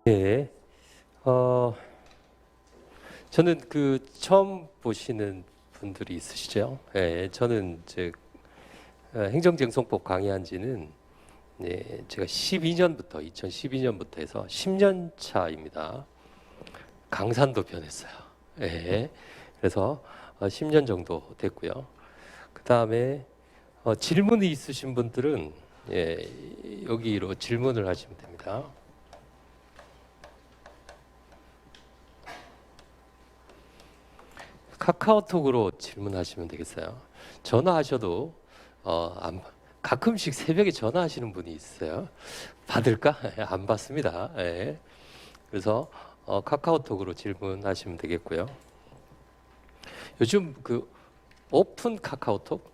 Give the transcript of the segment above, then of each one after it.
예. 저는 처음 보시는 분들이 있으시죠? 예, 저는 이제 행정쟁송법 강의한 지는 제가 2012년부터 해서 10년 차입니다. 강산도 변했어요. 예. 그래서 10년 정도 됐고요. 그 다음에 질문이 있으신 분들은 여기로 질문을 하시면 됩니다. 카카오톡으로 질문하시면 되겠어요. 전화하셔도 가끔씩 새벽에 전화하시는 분이 있어요. 받을까? 안 받습니다. 예. 그래서 카카오톡으로 질문하시면 되겠고요. 요즘 오픈 카카오톡,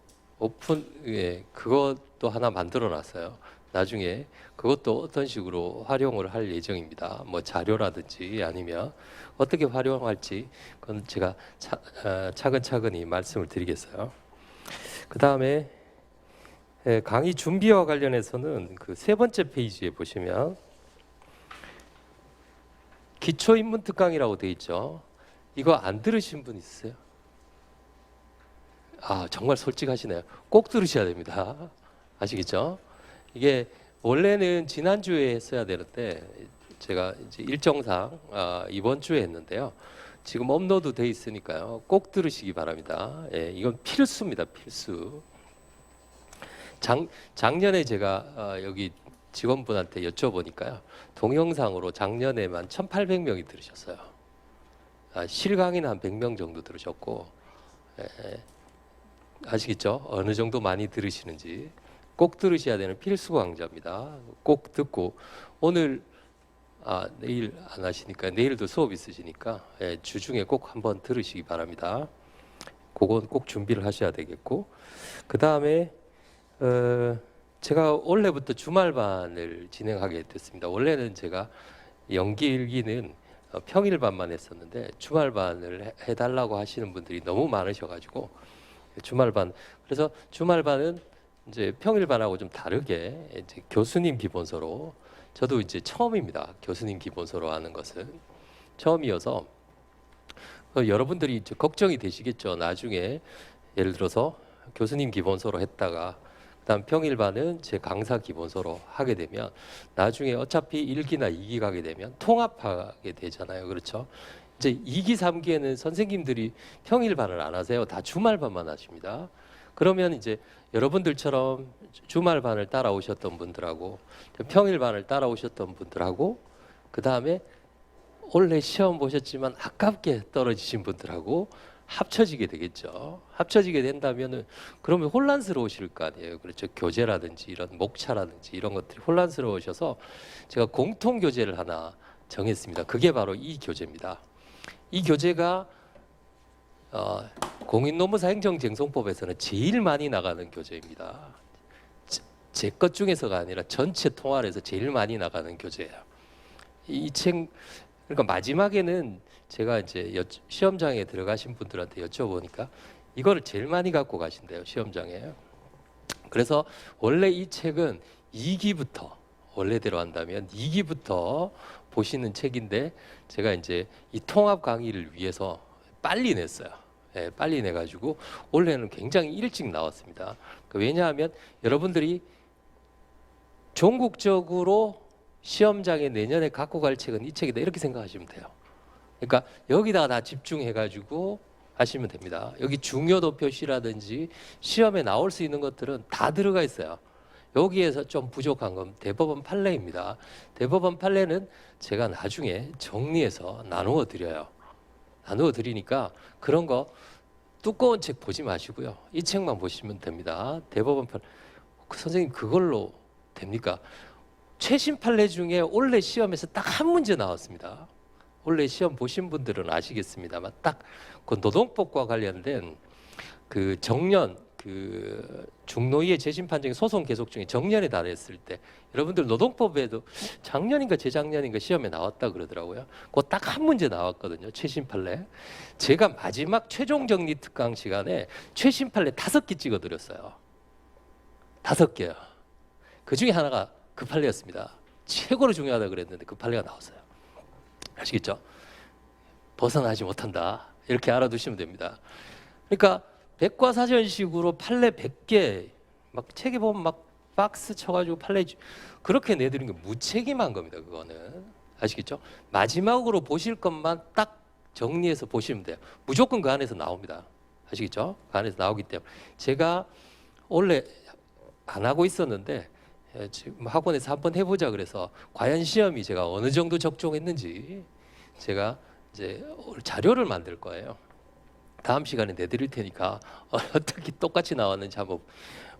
그것도 하나 만들어 놨어요. 나중에 그것도 어떤 식으로 활용을 할 예정입니다. 뭐 자료라든지 아니면 어떻게 활용할지 그건 제가 차근차근히 말씀을 드리겠어요. 그 다음에 강의 준비와 관련해서는 세 번째 페이지에 보시면 기초인문 특강이라고 되어 있죠. 이거 안 들으신 분 있어요? 정말 솔직하시네요. 꼭 들으셔야 됩니다. 아시겠죠? 이게 원래는 지난주에 했어야 되는데 제가 이제 일정상 이번 주에 했는데요. 지금 업로드 돼 있으니까요. 꼭 들으시기 바랍니다. 예, 이건 필수입니다. 필수. 작년에 제가 여기 직원분한테 여쭤보니까요. 동영상으로 작년에만 1,800명이 들으셨어요. 실강의는 한 100명 정도 들으셨고, 아시겠죠? 어느 정도 많이 들으시는지 꼭 들으셔야 되는 필수 강좌입니다. 꼭 듣고 오늘 내일 안 하시니까 내일도 수업 있으시니까 주중에 꼭 한번 들으시기 바랍니다. 그건 꼭 준비를 하셔야 되겠고, 그 다음에 제가 올해부터 주말반을 진행하게 됐습니다. 원래는 제가 연기 일기는 평일반만 했었는데 주말반을 해달라고 하시는 분들이 너무 많으셔가지고 주말반, 그래서 주말반은 이제 평일반하고 좀 다르게 이제 교수님 기본서로, 저도 이제 처음입니다. 교수님 기본서로 하는 것은 처음이어서 여러분들이 이제 걱정이 되시겠죠. 나중에 예를 들어서 교수님 기본서로 했다가 그다음 평일반은 제 강사 기본서로 하게 되면 나중에 어차피 1기나 2기 가게 되면 통합하게 되잖아요. 그렇죠? 이제 2기, 3기에는 선생님들이 평일반을 안 하세요. 다 주말반만 하십니다. 그러면 이제 여러분들처럼 주말반을 따라오셨던 분들하고 평일반을 따라오셨던 분들하고 그 다음에 올해 시험 보셨지만 아깝게 떨어지신 분들하고 합쳐지게 되겠죠. 합쳐지게 된다면은 그러면 혼란스러우실 거 아니에요. 그렇죠. 교재라든지 이런 목차라든지 이런 것들이 혼란스러우셔서 제가 공통 교재를 하나 정했습니다. 그게 바로 이 교재입니다. 이 교재가 공인노무사 행정쟁송법에서는 제일 많이 나가는 교재입니다. 제 것 중에서가 아니라 전체 통합에서 제일 많이 나가는 교재예요. 이 책, 그러니까 마지막에는 제가 이제 시험장에 들어가신 분들한테 여쭤보니까 이거를 제일 많이 갖고 가신대요, 시험장에. 그래서 원래 이 책은 2기부터, 원래대로 한다면 2기부터 보시는 책인데 제가 이제 이 통합 강의를 위해서 빨리 냈어요. 예, 빨리 내가지고 원래는 굉장히 일찍 나왔습니다. 왜냐하면 여러분들이 전국적으로 시험장에 내년에 갖고 갈 책은 이 책이다 이렇게 생각하시면 돼요. 그러니까 여기다가 다 집중해가지고 하시면 됩니다. 여기 중요도 표시라든지 시험에 나올 수 있는 것들은 다 들어가 있어요. 여기에서 좀 부족한 건 대법원 판례입니다. 대법원 판례는 제가 나중에 정리해서 나누어 드려요. 나누어 드리니까 그런 거 두꺼운 책 보지 마시고요. 이 책만 보시면 됩니다. 대법원 판례. 선생님 그걸로 됩니까? 최신 판례 중에 올해 시험에서 딱 한 문제 나왔습니다. 올해 시험 보신 분들은 아시겠습니다만 딱 그 노동법과 관련된 그 정년, 중노위의 재심 판정이 소송 계속 중에 정년에 달했을 때 여러분들 노동법에도 작년인가 재작년인가 시험에 나왔다 그러더라고요. 그거 딱 한 문제 나왔거든요. 최신 판례. 제가 마지막 최종 정리 특강 시간에 최신 판례 5개 찍어드렸어요. 5개요. 그 중에 하나가 그 판례였습니다. 최고로 중요하다 그랬는데 그 판례가 나왔어요. 아시겠죠? 벗어나지 못한다. 이렇게 알아두시면 됩니다. 그러니까 백과사전식으로 판례 100개 막 책에 보면 막 박스 쳐가지고 판례 그렇게 내드리는 게 무책임한 겁니다. 그거는 아시겠죠? 마지막으로 보실 것만 딱 정리해서 보시면 돼요. 무조건 그 안에서 나옵니다. 아시겠죠? 그 안에서 나오기 때문에 제가 원래 안 하고 있었는데 지금 학원에서 한번 해보자 그래서 과연 시험이 제가 어느 정도 적중했는지 제가 이제 자료를 만들 거예요. 다음 시간에 내드릴 테니까 어떻게 똑같이 나왔는지 한번.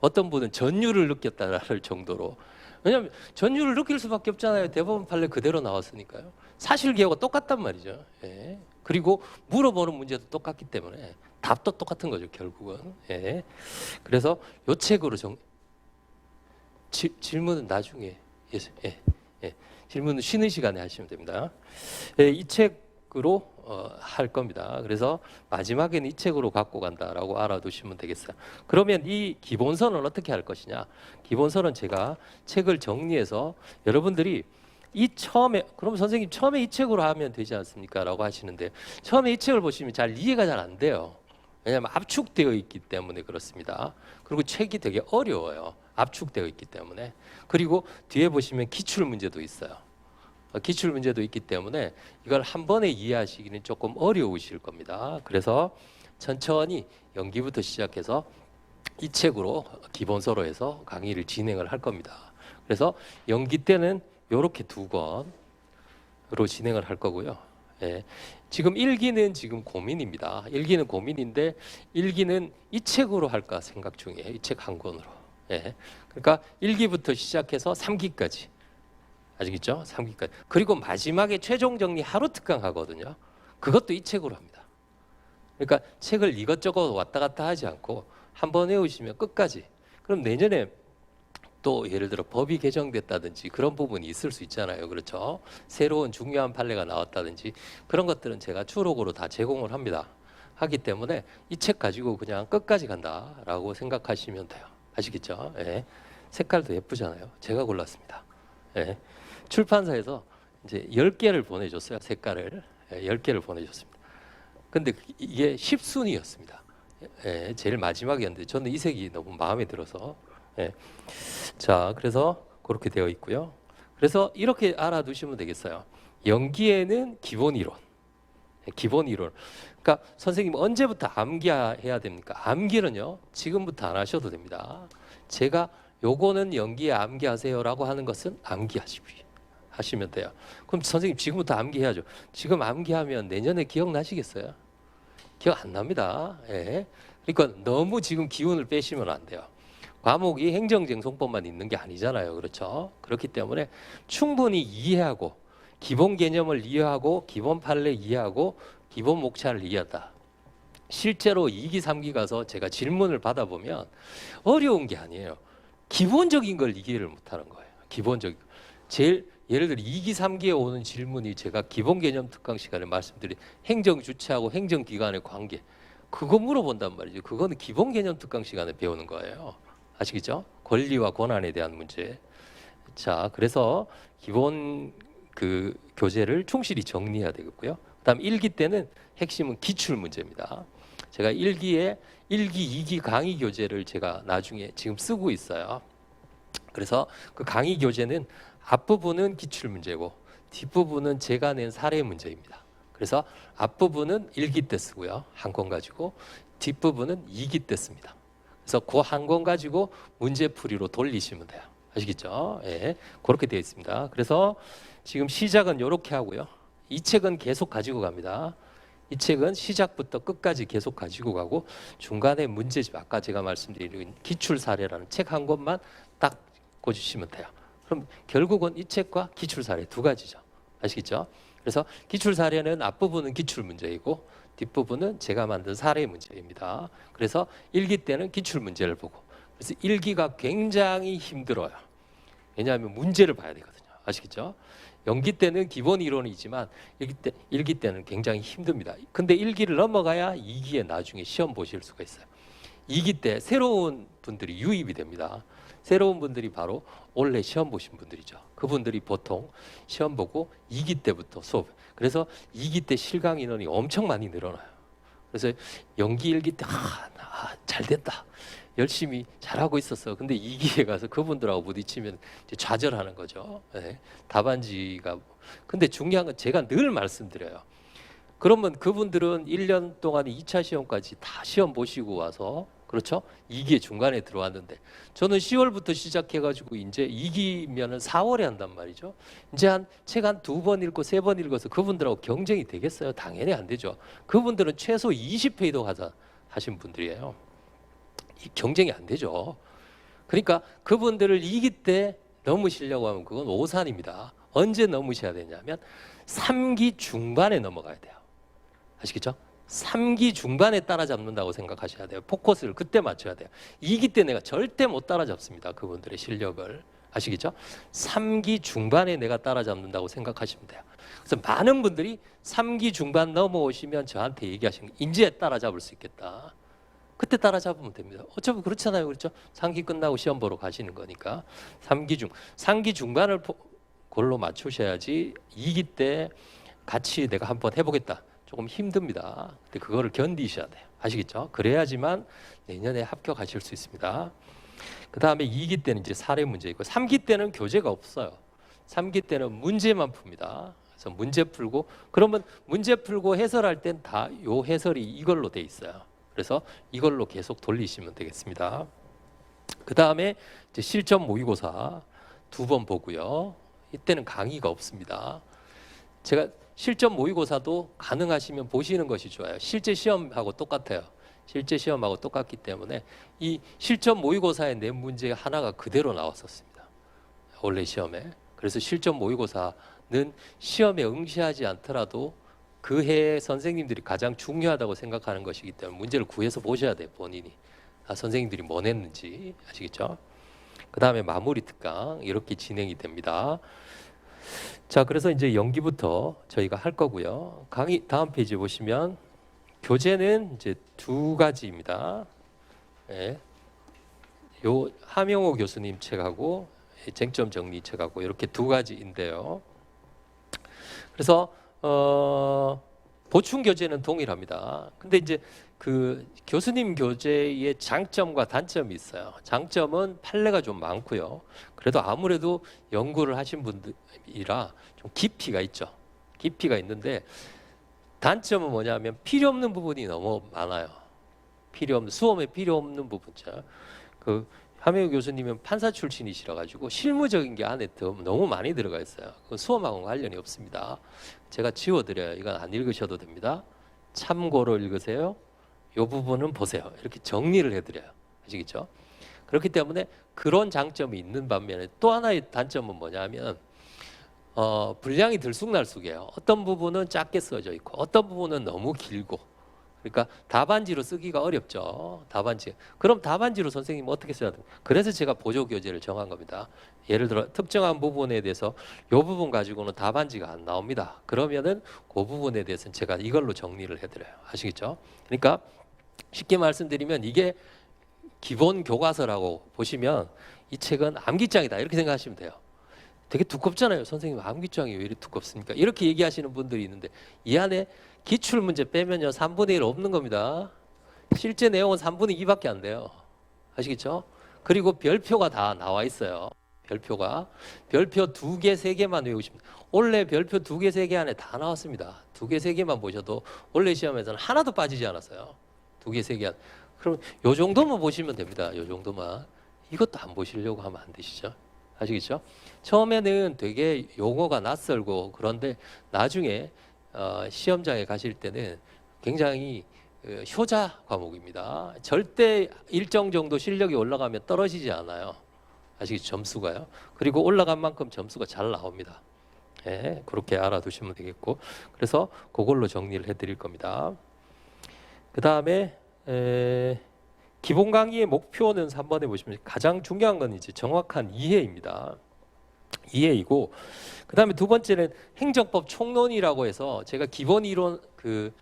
어떤 분은 전율을 느꼈다를 정도로, 왜냐하면 전율을 느낄 수밖에 없잖아요. 대법원 판례 그대로 나왔으니까요. 사실기하고 똑같단 말이죠. 예. 그리고 물어보는 문제도 똑같기 때문에 답도 똑같은 거죠, 결국은. 예. 그래서 요 책으로 질문은 나중에, 예. 예. 질문은 쉬는 시간에 하시면 됩니다. 예, 이 책으로 할 겁니다. 그래서 마지막에는 이 책으로 갖고 간다라고 알아두시면 되겠어요. 그러면 이 기본서는 어떻게 할 것이냐? 기본서는 제가 책을 정리해서 여러분들이 그럼 선생님 처음에 이 책으로 하면 되지 않습니까? 라고 하시는데 처음에 이 책을 보시면 잘 이해가 잘 안 돼요. 왜냐하면 압축되어 있기 때문에 그렇습니다. 그리고 책이 되게 어려워요. 압축되어 있기 때문에. 그리고 뒤에 보시면 기출 문제도 있어요. 기출 문제도 있기 때문에 이걸 한 번에 이해하시기는 조금 어려우실 겁니다. 그래서 천천히 연기부터 시작해서 이 책으로 기본서로 해서 강의를 진행을 할 겁니다. 그래서 연기 때는 이렇게 2권으로 진행을 할 거고요. 예. 지금 1기는 지금 고민입니다. 1기는 고민인데 1기는 이 책으로 할까 생각 중이에요. 이 책 한 권으로. 예. 그러니까 1기부터 시작해서 3기까지. 아시겠죠? 3기까지. 그리고 마지막에 최종 정리 하루 특강 하거든요. 그것도 이 책으로 합니다. 그러니까 책을 이것저것 왔다 갔다 하지 않고 한번 외우시면 끝까지. 그럼 내년에 또 예를 들어 법이 개정됐다든지 그런 부분이 있을 수 있잖아요. 그렇죠? 새로운 중요한 판례가 나왔다든지 그런 것들은 제가 추록으로 다 제공을 합니다. 하기 때문에 이 책 가지고 그냥 끝까지 간다라고 생각하시면 돼요. 아시겠죠? 예. 색깔도 예쁘잖아요. 제가 골랐습니다. 예. 출판사에서 이제 10개를 보내줬어요. 색깔을 10개를 보내줬습니다. 근데 이게 10순위였습니다. 예, 제일 마지막이었는데 저는 이 색이 너무 마음에 들어서. 예. 자, 그래서 그렇게 되어 있고요. 그래서 이렇게 알아두시면 되겠어요. 연기에는 기본 이론, 기본 이론. 그러니까 선생님 언제부터 암기해야 됩니까? 암기는요 지금부터 안 하셔도 됩니다. 제가 요거는 연기에 암기하세요라고 하는 것은 암기하시면 돼요. 그럼 선생님 지금부터 암기해야죠. 지금 암기하면 내년에 기억나시겠어요? 기억 안 납니다. 예. 그러니까 너무 지금 기운을 빼시면 안 돼요. 과목이 행정쟁송법만 있는 게 아니잖아요. 그렇죠? 그렇기 때문에 충분히 이해하고 기본 개념을 이해하고 기본 판례 이해하고 기본 목차를 이해하다. 실제로 2기, 3기 가서 제가 질문을 받아보면 어려운 게 아니에요. 기본적인 걸 이해를 못하는 거예요. 기본적인. 제일 예를 들어 2기, 3기에 오는 질문이 제가 기본 개념 특강 시간에 말씀드린 행정 주체하고 행정 기관의 관계 그거 물어본단 말이죠. 그거는 기본 개념 특강 시간에 배우는 거예요. 아시겠죠? 권리와 권한에 대한 문제. 자, 그래서 기본 그 교재를 충실히 정리해야 되겠고요. 그다음 1기 때는 핵심은 기출 문제입니다. 제가 1기, 2기 강의 교재를 제가 나중에 지금 쓰고 있어요. 그래서 그 강의 교재는 앞부분은 기출 문제고 뒷부분은 제가 낸 사례 문제입니다. 그래서 앞부분은 1기 때 쓰고요. 한 권 가지고 뒷부분은 2기 때 씁니다. 그래서 그 한 권 가지고 문제풀이로 돌리시면 돼요. 아시겠죠? 예, 그렇게 되어 있습니다. 그래서 지금 시작은 이렇게 하고요. 이 책은 계속 가지고 갑니다. 이 책은 시작부터 끝까지 계속 가지고 가고 중간에 문제집 아까 제가 말씀드린 기출 사례라는 책 한 권만 딱 꽂으시면 돼요. 그럼 결국은 이 책과 기출 사례 2가지죠. 아시겠죠? 그래서 기출 사례는 앞부분은 기출 문제이고 뒷부분은 제가 만든 사례 문제입니다. 그래서 1기 때는 기출 문제를 보고 그래서 1기가 굉장히 힘들어요. 왜냐하면 문제를 봐야 되거든요. 아시겠죠? 연기 때는 기본 이론이지만 1기 때는 굉장히 힘듭니다. 근데 1기를 넘어가야 2기에 나중에 시험 보실 수가 있어요. 2기 때 새로운 분들이 유입이 됩니다. 새로운 분들이 바로 원래 시험 보신 분들이죠. 그분들이 보통 시험 보고 2기 때부터 수업. 그래서 2기 때 실강 인원이 엄청 많이 늘어나요. 그래서 연기 1기 때 잘 됐다. 열심히 잘하고 있었어. 근데 2기에 가서 그분들하고 부딪히면 이제 좌절하는 거죠. 네. 답안지가. 근데 중요한 건 제가 늘 말씀드려요. 그러면 그분들은 1년 동안 2차 시험까지 다 시험 보시고 와서 그렇죠? 2기에 중간에 들어왔는데 저는 10월부터 시작해가지고 이제 2기면은 4월에 한단 말이죠. 이제 책 한 2번 읽고 3번 읽어서 그분들하고 경쟁이 되겠어요? 당연히 안 되죠. 그분들은 최소 20회도 하신 분들이에요. 경쟁이 안 되죠. 그러니까 그분들을 2기 때 넘으시려고 하면 그건 오산입니다. 언제 넘으셔야 되냐면 3기 중반에 넘어가야 돼요. 아시겠죠? 3기 중반에 따라잡는다고 생각하셔야 돼요. 포커스를 그때 맞춰야 돼요. 2기 때 내가 절대 못 따라잡습니다. 그분들의 실력을. 아시겠죠? 3기 중반에 내가 따라잡는다고 생각하시면 돼요. 그래서 많은 분들이 3기 중반 넘어오시면 저한테 얘기하시는 거 이제 따라잡을 수 있겠다. 그때 따라잡으면 됩니다. 어차피 그렇잖아요. 그렇죠? 3기 끝나고 시험 보러 가시는 거니까 3기 중반을 골로 맞추셔야지 2기 때 같이 내가 한번 해보겠다. 조금 힘듭니다. 근데 그거를 견디셔야 돼요. 아시겠죠? 그래야지만 내년에 합격하실 수 있습니다. 그 다음에 2기 때는 이제 사례 문제 있고 3기 때는 교재가 없어요. 3기 때는 문제만 풉니다. 그래서 문제 풀고 그러면 문제 풀고 해설할 땐 다 요 해설이 이걸로 돼 있어요. 그래서 이걸로 계속 돌리시면 되겠습니다. 그 다음에 이제 실전 모의고사 2번 보고요. 이때는 강의가 없습니다. 제가 실전 모의고사도 가능하시면 보시는 것이 좋아요. 실제 시험하고 똑같아요. 실제 시험하고 똑같기 때문에 이 실전 모의고사에 낸 문제 하나가 그대로 나왔었습니다. 원래 시험에. 그래서 실전 모의고사는 시험에 응시하지 않더라도 그 해에 선생님들이 가장 중요하다고 생각하는 것이기 때문에 문제를 구해서 보셔야 돼요. 본인이. 선생님들이 뭐 냈는지. 아시겠죠? 그 다음에 마무리 특강 이렇게 진행이 됩니다. 자, 그래서 이제 연기부터 저희가 할 거고요. 강의 다음 페이지 보시면 교재는 이제 2가지입니다. 네. 요 하명호 교수님 책하고 쟁점 정리 책하고 이렇게 2가지인데요. 그래서 보충 교재는 동일합니다. 근데 이제 그 교수님 교재의 장점과 단점이 있어요. 장점은 판례가 좀 많고요. 그래도 아무래도 연구를 하신 분들이라 좀 깊이가 있죠. 깊이가 있는데 단점은 뭐냐면 필요 없는 부분이 너무 많아요. 수험에 필요 없는 부분죠. 그 하명우 교수님은 판사 출신이시라 가지고 실무적인 게 안에 너무 많이 들어가 있어요. 그 수험하고는 관련이 없습니다. 제가 지워드려요. 이건 안 읽으셔도 됩니다. 참고로 읽으세요. 이 부분은 보세요. 이렇게 정리를 해드려요. 아시겠죠? 그렇기 때문에 그런 장점이 있는 반면에 또 하나의 단점은 뭐냐면 분량이 들쑥날쑥해요. 어떤 부분은 작게 써져 있고 어떤 부분은 너무 길고 그러니까 답안지로 쓰기가 어렵죠. 답안지. 그럼 답안지로 선생님 어떻게 써야 돼요? 그래서 제가 보조 교재를 정한 겁니다. 예를 들어 특정한 부분에 대해서 이 부분 가지고는 답안지가 안 나옵니다. 그러면은 그 부분에 대해서는 제가 이걸로 정리를 해드려요. 아시겠죠? 그러니까 쉽게 말씀드리면 이게 기본 교과서라고 보시면 이 책은 암기장이다 이렇게 생각하시면 돼요. 되게 두껍잖아요. 선생님 암기장이 왜 이렇게 두껍습니까? 이렇게 얘기하시는 분들이 있는데 이 안에 기출문제 빼면요 3분의 1 없는 겁니다. 실제 내용은 3분의 2밖에 안 돼요. 아시겠죠? 그리고 별표가 다 나와 있어요. 별표 2개, 3개만 외우시면 원래 별표 2개, 3개 안에 다 나왔습니다. 2개, 3개만 보셔도 원래 시험에서는 하나도 빠지지 않았어요. 2개, 3개 안. 그럼 요 정도만 보시면 됩니다. 요 정도만. 이것도 안 보시려고 하면 안 되시죠? 아시겠죠? 처음에는 되게 용어가 낯설고 그런데 나중에 시험장에 가실 때는 굉장히 효자 과목입니다. 절대 일정 정도 실력이 올라가면 떨어지지 않아요. 아시겠죠? 점수가요. 그리고 올라간 만큼 점수가 잘 나옵니다. 예, 그렇게 알아두시면 되겠고 그래서 그걸로 정리를 해드릴 겁니다. 그 다음에 기본 강의의 목표는 3번에 보시면 가장 중요한 건 이제 정확한 이해입니다. 이해이고 그 다음에 두 번째는 행정법 총론이라고 해서 제가 기본 이론 그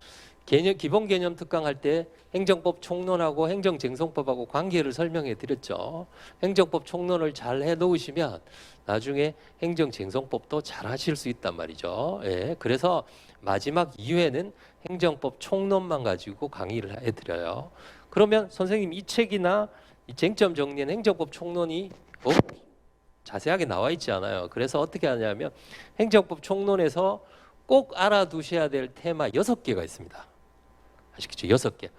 기본 개념 특강 할 때 행정법 총론하고 행정쟁송법하고 관계를 설명해 드렸죠. 행정법 총론을 잘 해 놓으시면 나중에 행정쟁송법도 잘 하실 수 있단 말이죠. 예, 그래서 마지막 2회는 행정법 총론만 가지고 강의를 해 드려요. 그러면 선생님 이 책이나 이 쟁점 정리는 행정법 총론이 자세하게 나와 있지 않아요. 그래서 어떻게 하냐면 행정법 총론에서 꼭 알아두셔야 될 테마 6개가 있습니다. 아시겠죠? 6개.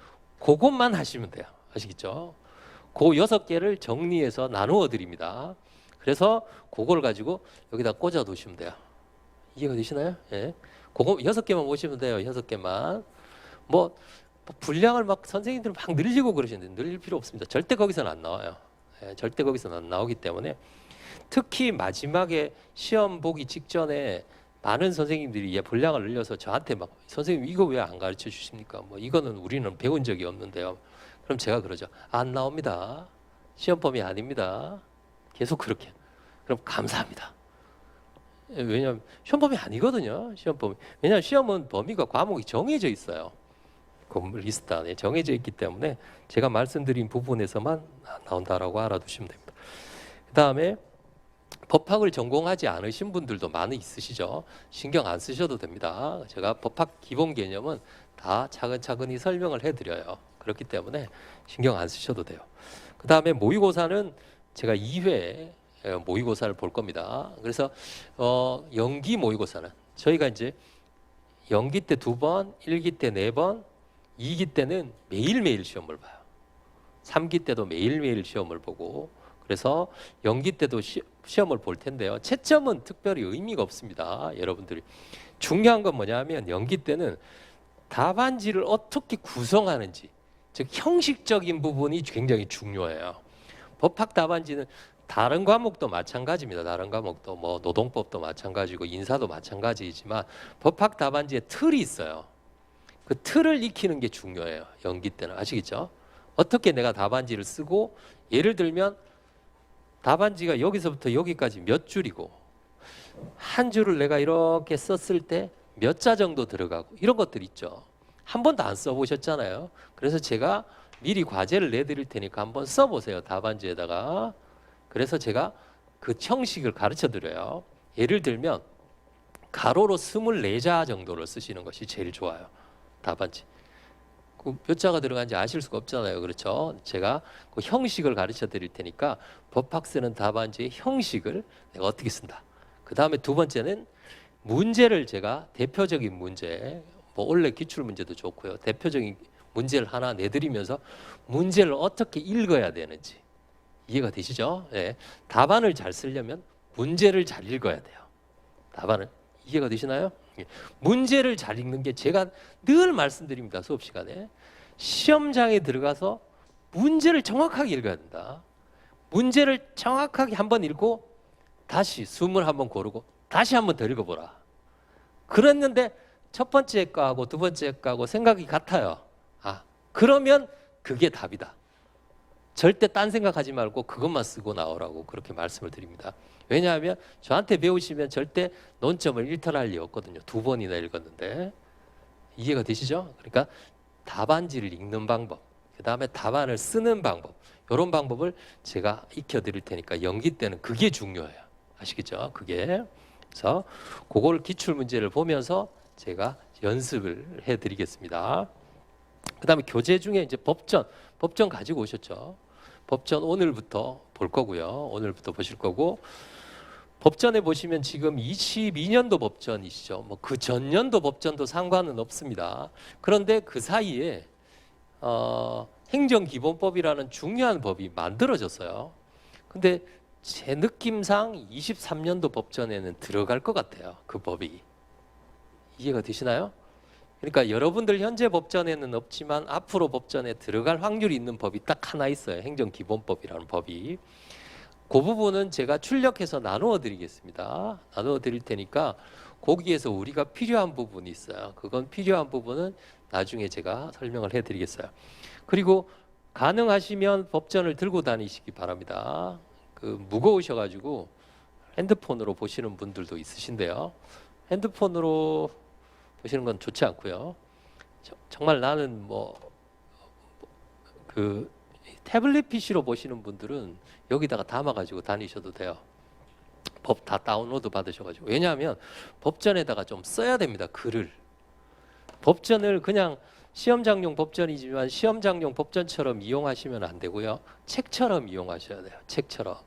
그것만 하시면 돼요. 아시겠죠? 그 6개를 정리해서 나누어 드립니다. 그래서 그걸 가지고 여기다 꽂아 두시면 돼요. 이해가 되시나요? 예. 그거 6개만 보시면 돼요. 6개만. 뭐 분량을 막 선생님들 막 늘리고 그러시는데 늘릴 필요 없습니다. 절대 거기서는 안 나와요. 예, 절대 거기서는 안 나오기 때문에 특히 마지막에 시험 보기 직전에 많은 선생님들이 분량을 늘려서 저한테 막 선생님 이거 왜 안 가르쳐 주십니까? 뭐 이거는 우리는 배운 적이 없는데요. 그럼 제가 그러죠. 안 나옵니다. 시험 범위 아닙니다. 계속 그렇게. 그럼 감사합니다. 왜냐하면 시험 범위 아니거든요. 시험 범위. 왜냐하면 시험은 범위가 과목이 정해져 있어요. 건물 리스트 안에 정해져 있기 때문에 제가 말씀드린 부분에서만 나온다라고 알아두시면 됩니다. 그 다음에 법학을 전공하지 않으신 분들도 많이 있으시죠. 신경 안 쓰셔도 됩니다. 제가 법학 기본 개념은 다 차근차근히 설명을 해드려요. 그렇기 때문에 신경 안 쓰셔도 돼요. 그 다음에 모의고사는 제가 2회 모의고사를 볼 겁니다. 그래서 연기 모의고사는 저희가 이제 연기 때 2번, 1기 때 4번, 2기 때는 매일매일 시험을 봐요. 3기 때도 매일매일 시험을 보고 그래서 연기 때도 시험을 볼 텐데요. 채점은 특별히 의미가 없습니다. 여러분들이 중요한 건 뭐냐면 연기 때는 답안지를 어떻게 구성하는지 즉 형식적인 부분이 굉장히 중요해요. 법학 답안지는 다른 과목도 마찬가지입니다. 다른 과목도 뭐 노동법도 마찬가지고 인사도 마찬가지이지만 법학 답안지에 틀이 있어요. 그 틀을 익히는 게 중요해요. 연기 때는 아시겠죠? 어떻게 내가 답안지를 쓰고 예를 들면 답안지가 여기서부터 여기까지 몇 줄이고 한 줄을 내가 이렇게 썼을 때 몇 자 정도 들어가고 이런 것들 있죠. 한 번도 안 써보셨잖아요. 그래서 제가 미리 과제를 내드릴 테니까 한번 써보세요. 답안지에다가. 그래서 제가 그 형식을 가르쳐 드려요. 예를 들면 가로로 24자 정도를 쓰시는 것이 제일 좋아요. 답안지. 몇 자가 들어간지 아실 수가 없잖아요. 그렇죠? 제가 그 형식을 가르쳐 드릴 테니까 법학 쓰는 답안지의 형식을 내가 어떻게 쓴다. 그 다음에 2번째는 문제를 제가 대표적인 문제, 뭐 원래 기출 문제도 좋고요. 대표적인 문제를 하나 내드리면서 문제를 어떻게 읽어야 되는지 이해가 되시죠? 네. 답안을 잘 쓰려면 문제를 잘 읽어야 돼요. 답안을 이해가 되시나요? 문제를 잘 읽는 게 제가 늘 말씀드립니다. 수업 시간에 시험장에 들어가서 문제를 정확하게 읽어야 된다. 문제를 정확하게 한번 읽고 다시 숨을 한번 고르고 다시 한번 더 읽어보라. 그랬는데 첫 번째 거하고 두 번째 거하고 생각이 같아요. 그러면 그게 답이다. 절대 딴 생각하지 말고 그것만 쓰고 나오라고 그렇게 말씀을 드립니다. 왜냐하면 저한테 배우시면 절대 논점을 일탈할 리 없거든요. 2번이나 읽었는데 이해가 되시죠? 그러니까 답안지를 읽는 방법, 그 다음에 답안을 쓰는 방법 이런 방법을 제가 익혀드릴 테니까 연기 때는 그게 중요해요. 아시겠죠? 그게 그래서 그걸 기출문제를 보면서 제가 연습을 해드리겠습니다. 그 다음에 교재 중에 이제 법전 가지고 오셨죠? 법전 오늘부터 볼 거고요. 오늘부터 보실 거고 법전에 보시면 지금 22년도 법전이시죠. 뭐 그 전년도 법전도 상관은 없습니다. 그런데 그 사이에 행정기본법이라는 중요한 법이 만들어졌어요. 근데 제 느낌상 23년도 법전에는 들어갈 것 같아요. 그 법이. 이해가 되시나요? 그러니까 여러분들 현재 법전에는 없지만 앞으로 법전에 들어갈 확률이 있는 법이 딱 하나 있어요. 행정기본법이라는 법이. 그 부분은 제가 출력해서 나누어 드리겠습니다. 나누어 드릴 테니까 거기에서 우리가 필요한 부분이 있어요. 그건 필요한 부분은 나중에 제가 설명을 해 드리겠어요. 그리고 가능하시면 법전을 들고 다니시기 바랍니다. 무거우셔가지고 핸드폰으로 보시는 분들도 있으신데요. 핸드폰으로 보시는 건 좋지 않고요. 정말 나는 뭐 그 태블릿 PC로 보시는 분들은 여기다가 담아가지고 다니셔도 돼요. 법 다 다운로드 받으셔가지고. 왜냐하면 법전에다가 좀 써야 됩니다. 글을. 법전을 그냥 시험장용 법전이지만 시험장용 법전처럼 이용하시면 안 되고요. 책처럼 이용하셔야 돼요. 책처럼.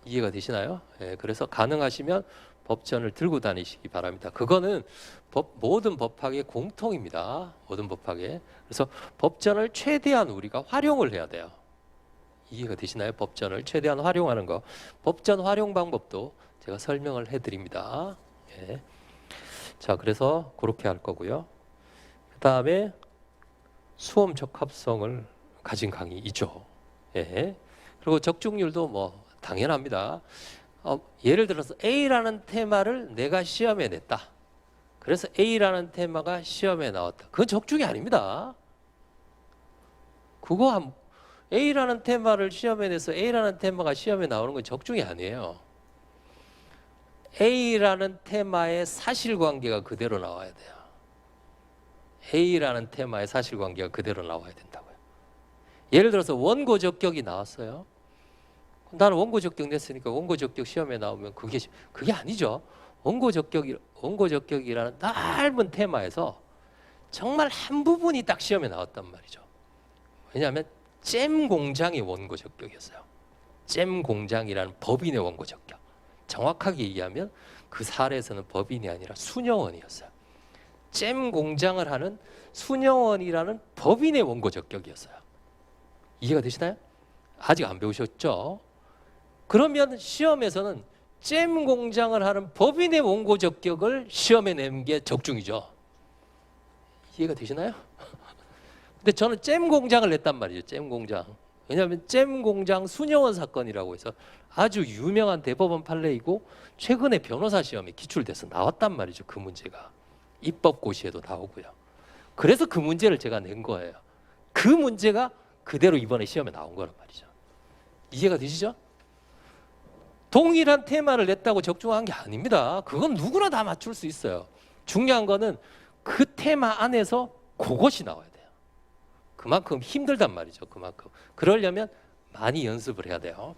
이해가 되시나요? 예, 그래서 가능하시면 법전을 들고 다니시기 바랍니다. 그거는 모든 법학의 공통입니다. 모든 법학에. 그래서 법전을 최대한 우리가 활용을 해야 돼요. 이해가 되시나요? 법전을 최대한 활용하는 거. 법전 활용 방법도 제가 설명을 해드립니다. 예. 자, 그래서 그렇게 할 거고요. 그 다음에 수험 적합성을 가진 강의이죠. 예. 그리고 적중률도 뭐 당연합니다. 예를 들어서 A라는 테마를 내가 시험에 냈다. 그래서 A라는 테마가 시험에 나왔다. 그건 적중이 아닙니다. 그거 A라는 테마를 시험에 내서 A라는 테마가 시험에 나오는 건 적중이 아니에요. A라는 테마의 사실관계가 그대로 나와야 돼요. A라는 테마의 사실관계가 그대로 나와야 된다고요. 예를 들어서 원고적격이 나왔어요. 나는 원고적격 냈으니까 원고적격 시험에 나오면 그게 아니죠. 원고적격이라는 넓은 테마에서 정말 한 부분이 딱 시험에 나왔단 말이죠. 왜냐하면 잼 공장이 원고적격이었어요. 잼 공장이라는 법인의 원고적격. 정확하게 얘기하면 그 사례에서는 법인이 아니라 수녀원이었어요. 잼 공장을 하는 수녀원이라는 법인의 원고적격이었어요. 이해가 되시나요? 아직 안 배우셨죠? 그러면 시험에서는 잼 공장을 하는 법인의 원고 적격을 시험에 내는 게 적중이죠. 이해가 되시나요? 근데 저는 잼 공장을 냈단 말이죠. 잼 공장. 왜냐하면 잼 공장 수녀원 사건이라고 해서 아주 유명한 대법원 판례이고 최근에 변호사 시험에 기출돼서 나왔단 말이죠. 그 문제가. 입법고시에도 나오고요. 그래서 그 문제를 제가 낸 거예요. 그 문제가 그대로 이번에 시험에 나온 거란 말이죠. 이해가 되시죠? 동일한 테마를 냈다고 적중한 게 아닙니다. 그건 누구나 다 맞출 수 있어요. 중요한 거는 그 테마 안에서 그것이 나와야 돼요. 그만큼 힘들단 말이죠. 그만큼. 그러려면 많이 연습을 해야 돼요.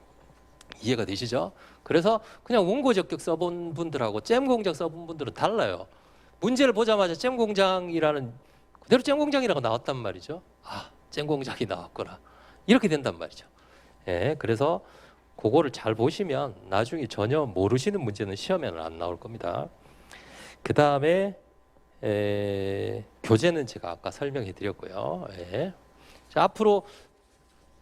이해가 되시죠? 그래서 그냥 원고 적격 써본 분들하고 잼 공장 써본 분들은 달라요. 문제를 보자마자 잼 공장이라는 그대로 잼 공장이라고 나왔단 말이죠. 아, 잼 공장이 나왔구나. 이렇게 된단 말이죠. 예, 그래서 그거를 잘 보시면 나중에 전혀 모르시는 문제는 시험에는 안 나올 겁니다. 그 다음에 교재는 제가 아까 설명해 드렸고요. 예. 자, 앞으로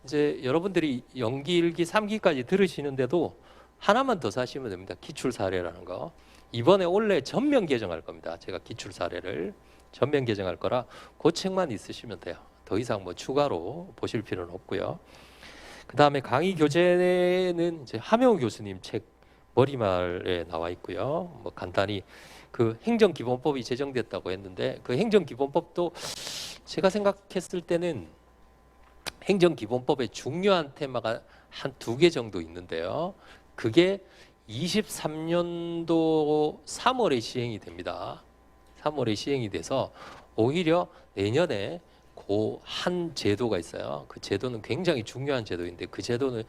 이제 여러분들이 연기 1기, 3기까지 들으시는데도 하나만 더 사시면 됩니다. 기출 사례라는 거. 이번에 원래 전면 개정할 겁니다. 제가 기출 사례를 전면 개정할 거라 그 책만 있으시면 돼요. 더 이상 뭐 추가로 보실 필요는 없고요. 그 다음에 강의 교재는 이제 하명우 교수님 책 머리말에 나와 있고요. 뭐 간단히 그 행정기본법이 제정됐다고 했는데 그 행정기본법도 제가 생각했을 때는 행정기본법의 중요한 테마가 한 2개 정도 있는데요. 그게 23년도 3월에 시행이 됩니다. 3월에 시행이 돼서 오히려 내년에 그 한 제도가 있어요. 그 제도는 굉장히 중요한 제도인데 그 제도는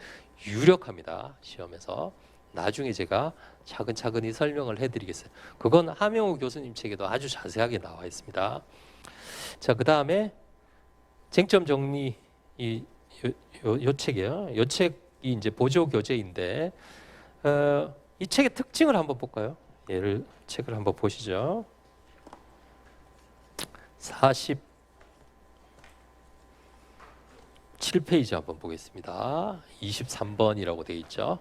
유력합니다. 시험에서. 나중에 제가 차근차근히 설명을 해드리겠어요. 그건 하명우 교수님 책에도 아주 자세하게 나와 있습니다. 자, 그 다음에 쟁점 정리 요 책이에요. 요 책이 이제 보조 교재인데 이 책의 특징을 한번 볼까요? 책을 한번 보시죠. 47페이지 한번 보겠습니다. 23번이라고 되어 있죠.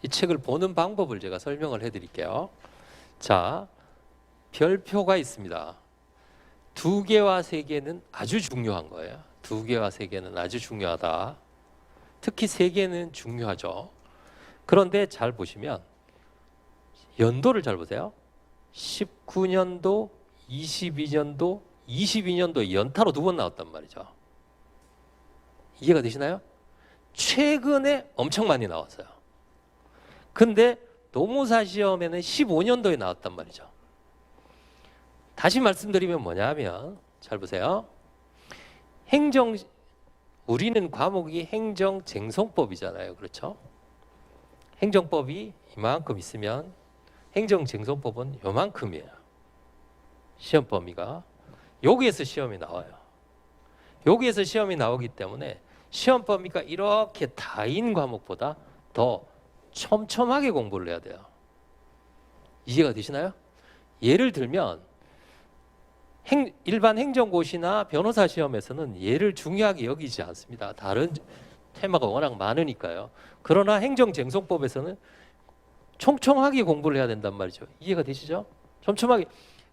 이 책을 보는 방법을 제가 설명을 해드릴게요. 자, 별표가 있습니다. 2개와 3개는 아주 중요한 거예요. 2개와 3개는 아주 중요하다. 특히 3개는 중요하죠. 그런데 잘 보시면 연도를 잘 보세요. 19년도, 22년도, 22년도에 연타로 2번 나왔단 말이죠. 이해가 되시나요? 최근에 엄청 많이 나왔어요. 근데 노무사 시험에는 15년도에 나왔단 말이죠. 다시 말씀드리면 뭐냐면 잘 보세요. 우리는 과목이 행정쟁송법이잖아요. 그렇죠? 행정법이 이만큼 있으면 행정쟁송법은 요만큼이에요. 시험 범위가. 여기에서 시험이 나와요. 여기에서 시험이 나오기 때문에 시험 범위가 이렇게 다인 과목보다 더 촘촘하게 공부를 해야 돼요. 이해가 되시나요? 예를 들면 일반 행정고시나 변호사 시험에서는 얘를 중요하게 여기지 않습니다. 다른 테마가 워낙 많으니까요. 그러나 행정쟁송법에서는 촘촘하게 공부를 해야 된단 말이죠. 이해가 되시죠? 촘촘하게.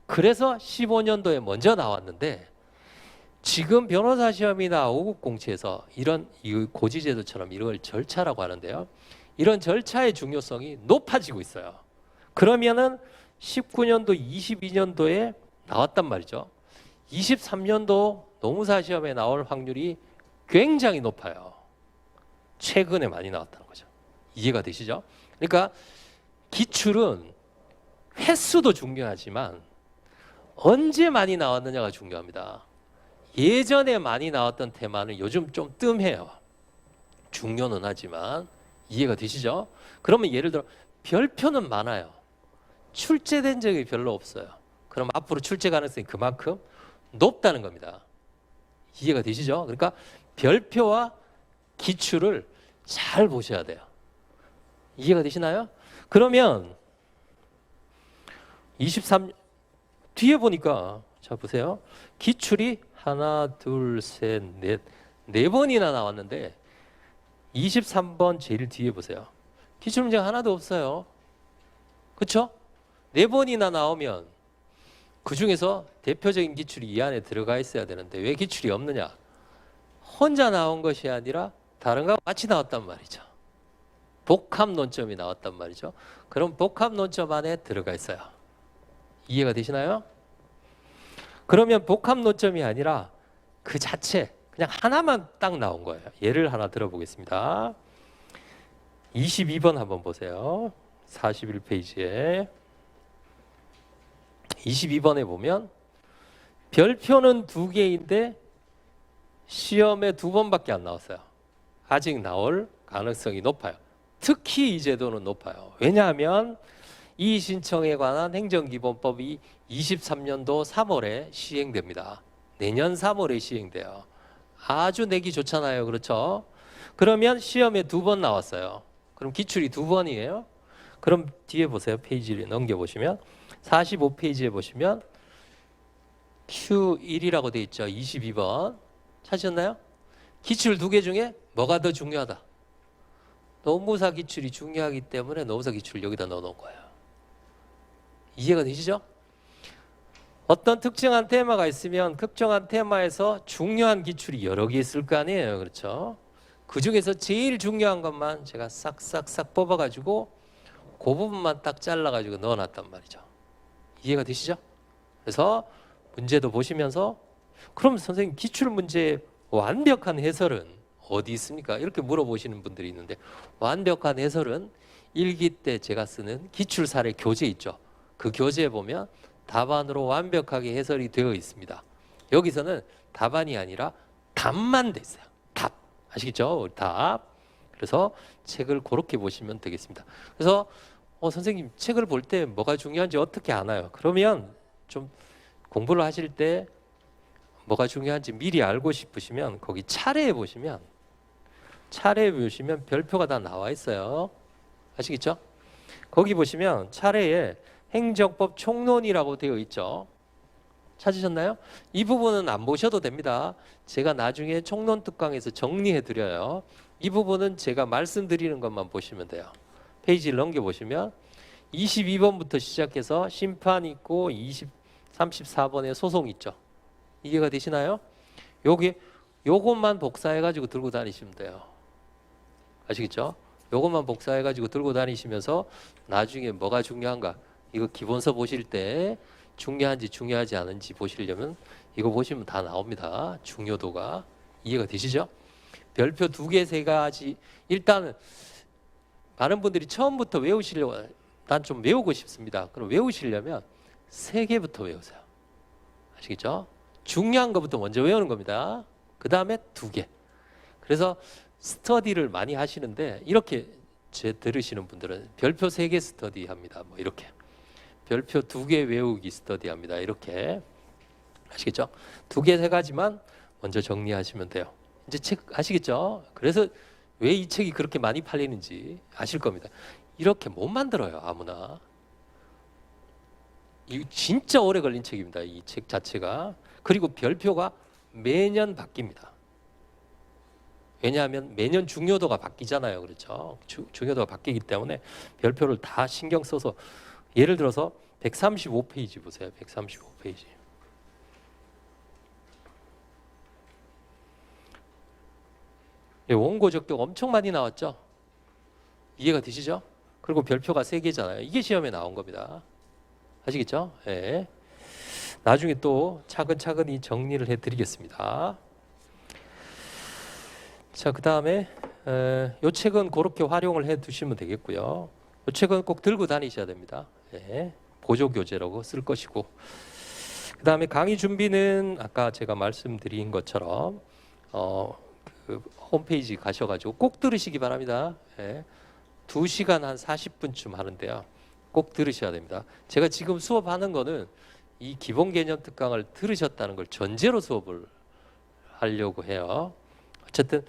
그래서 15년도에 먼저 나왔는데 지금 변호사 시험이나 5급 공채에서 이런 고지제도처럼 이걸 절차라고 하는데요. 이런 절차의 중요성이 높아지고 있어요. 그러면은 19년도, 22년도에 나왔단 말이죠. 23년도 노무사 시험에 나올 확률이 굉장히 높아요. 최근에 많이 나왔다는 거죠. 이해가 되시죠? 그러니까 기출은 횟수도 중요하지만 언제 많이 나왔느냐가 중요합니다. 예전에 많이 나왔던 테마는 요즘 좀 뜸해요. 중요는 하지만. 이해가 되시죠? 그러면 예를 들어 별표는 많아요. 출제된 적이 별로 없어요. 그럼 앞으로 출제 가능성이 그만큼 높다는 겁니다. 이해가 되시죠? 그러니까 별표와 기출을 잘 보셔야 돼요. 이해가 되시나요? 그러면 23 뒤에 보니까 자 보세요. 기출이 하나, 둘, 셋, 넷, 네 번이나 나왔는데 23번 제일 뒤에 보세요. 기출 문제가 하나도 없어요. 그렇죠? 네 번이나 나오면 그 중에서 대표적인 기출이 이 안에 들어가 있어야 되는데 왜 기출이 없느냐? 혼자 나온 것이 아니라 다른 거와 같이 나왔단 말이죠. 복합 논점이 나왔단 말이죠. 그럼 복합 논점 안에 들어가 있어요. 이해가 되시나요? 그러면 복합 논점이 아니라 그 자체 그냥 하나만 딱 나온 거예요. 예를 하나 들어보겠습니다. 22번 한번 보세요. 41페이지에 22번에 보면 별표는 2개인데 시험에 2번밖에 안 나왔어요. 아직 나올 가능성이 높아요. 특히 이 제도는 높아요. 왜냐하면 이의 신청에 관한 행정기본법이 23년도 3월에 시행됩니다. 내년 3월에 시행돼요. 아주 내기 좋잖아요. 그렇죠? 그러면 시험에 2번 나왔어요. 그럼 기출이 2번이에요. 그럼 뒤에 보세요. 페이지를 넘겨보시면 45페이지에 보시면 Q1이라고 되어 있죠. 22번 찾으셨나요? 기출 2개 중에 뭐가 더 중요하다? 노무사 기출이 중요하기 때문에 노무사 기출을 여기다 넣어놓은 거예요. 이해가 되시죠? 어떤 특정한 테마가 있으면 특정한 테마에서 중요한 기출이 여러 개 있을 거 아니에요. 그렇죠? 그 중에서 제일 중요한 것만 제가 싹싹싹 뽑아가지고 그 부분만 딱 잘라가지고 넣어놨단 말이죠. 이해가 되시죠? 그래서 문제도 보시면서 그럼 선생님 기출 문제의 완벽한 해설은 어디 있습니까? 이렇게 물어보시는 분들이 있는데 완벽한 해설은 일기 때 제가 쓰는 기출 사례 교재 있죠. 그 교재에 보면 답안으로 완벽하게 해설이 되어 있습니다. 여기서는 답안이 아니라 답만 돼 있어요. 답. 아시겠죠? 답. 그래서 책을 그렇게 보시면 되겠습니다. 그래서 선생님 책을 볼 때 뭐가 중요한지 어떻게 아나요? 그러면 좀 공부를 하실 때 뭐가 중요한지 미리 알고 싶으시면 거기 차례에 보시면 별표가 다 나와 있어요. 아시겠죠? 거기 보시면 차례에 행정법 총론이라고 되어 있죠. 찾으셨나요? 이 부분은 안 보셔도 됩니다. 제가 나중에 총론 특강에서 정리해 드려요. 이 부분은 제가 말씀드리는 것만 보시면 돼요. 페이지를 넘겨보시면 22번부터 시작해서 심판 있고 34번에 소송 있죠. 이해가 되시나요? 요것만 복사해가지고 들고 다니시면 돼요. 아시겠죠? 요것만 복사해가지고 들고 다니시면서 나중에 뭐가 중요한가 이거 기본서 보실 때 중요한지 중요하지 않은지 보시려면 이거 보시면 다 나옵니다. 중요도가. 이해가 되시죠? 별표 2개, 3가지. 일단은 많은 분들이 처음부터 외우시려고 난 좀 외우고 싶습니다. 그럼 외우시려면 3개부터 외우세요. 아시겠죠? 중요한 것부터 먼저 외우는 겁니다. 그 다음에 2개. 그래서 스터디를 많이 하시는데 이렇게 제 들으시는 분들은 별표 3개 스터디 합니다. 뭐 이렇게 별표 2개 외우기 스터디 합니다. 이렇게 아시겠죠? 2개, 3가지만 먼저 정리하시면 돼요. 이제 책 아시겠죠? 그래서 왜 이 책이 그렇게 많이 팔리는지 아실 겁니다. 이렇게 못 만들어요, 아무나. 이 진짜 오래 걸린 책입니다. 이 책 자체가. 그리고 별표가 매년 바뀝니다. 왜냐하면 매년 중요도가 바뀌잖아요. 그렇죠? 중요도가 바뀌기 때문에 별표를 다 신경 써서 예를 들어서 135페이지 보세요. 135페이지. 원고 적격 엄청 많이 나왔죠? 이해가 되시죠? 그리고 별표가 3개잖아요. 이게 시험에 나온 겁니다. 아시겠죠? 예. 나중에 또 차근차근히 정리를 해드리겠습니다. 자, 그 다음에 이 책은 그렇게 활용을 해 두시면 되겠고요. 이 책은 꼭 들고 다니셔야 됩니다. 예. 보조교재라고 쓸 것이고, 그 다음에 강의 준비는 아까 제가 말씀드린 것처럼 그 홈페이지 가셔가지고 꼭 들으시기 바랍니다. 예. 2시간 한 40분쯤 하는데요. 꼭 들으셔야 됩니다. 제가 지금 수업하는 거는 이 기본 개념 특강을 들으셨다는 걸 전제로 수업을 하려고 해요. 어쨌든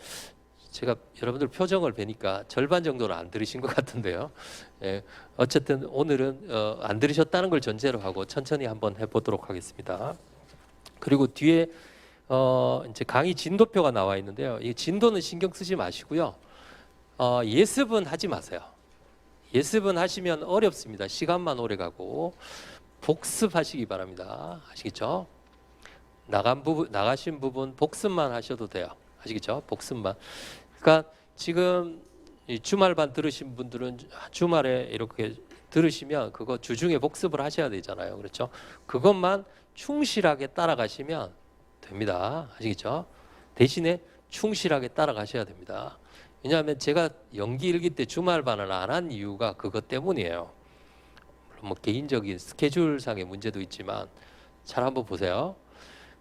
제가 여러분들 표정을 뵈니까 절반 정도는 안 들으신 것 같은데요. 예, 어쨌든 오늘은 안 들으셨다는 걸 전제로 하고 천천히 한번 해보도록 하겠습니다. 그리고 뒤에 이제 강의 진도표가 나와 있는데요. 이 진도는 신경 쓰지 마시고요. 예습은 하지 마세요. 예습은 하시면 어렵습니다. 시간만 오래 가고 복습하시기 바랍니다. 아시겠죠? 나가신 부분 복습만 하셔도 돼요. 아시겠죠? 복습만. 그러니까 지금 이 주말반 들으신 분들은 주말에 이렇게 들으시면 그거 주중에 복습을 하셔야 되잖아요. 그렇죠? 그것만 충실하게 따라가시면 됩니다. 아시겠죠? 대신에 충실하게 따라가셔야 됩니다. 왜냐하면 제가 연기 일기 때 주말반을 안 한 이유가 그것 때문이에요. 물론 뭐 개인적인 스케줄상의 문제도 있지만 잘 한번 보세요.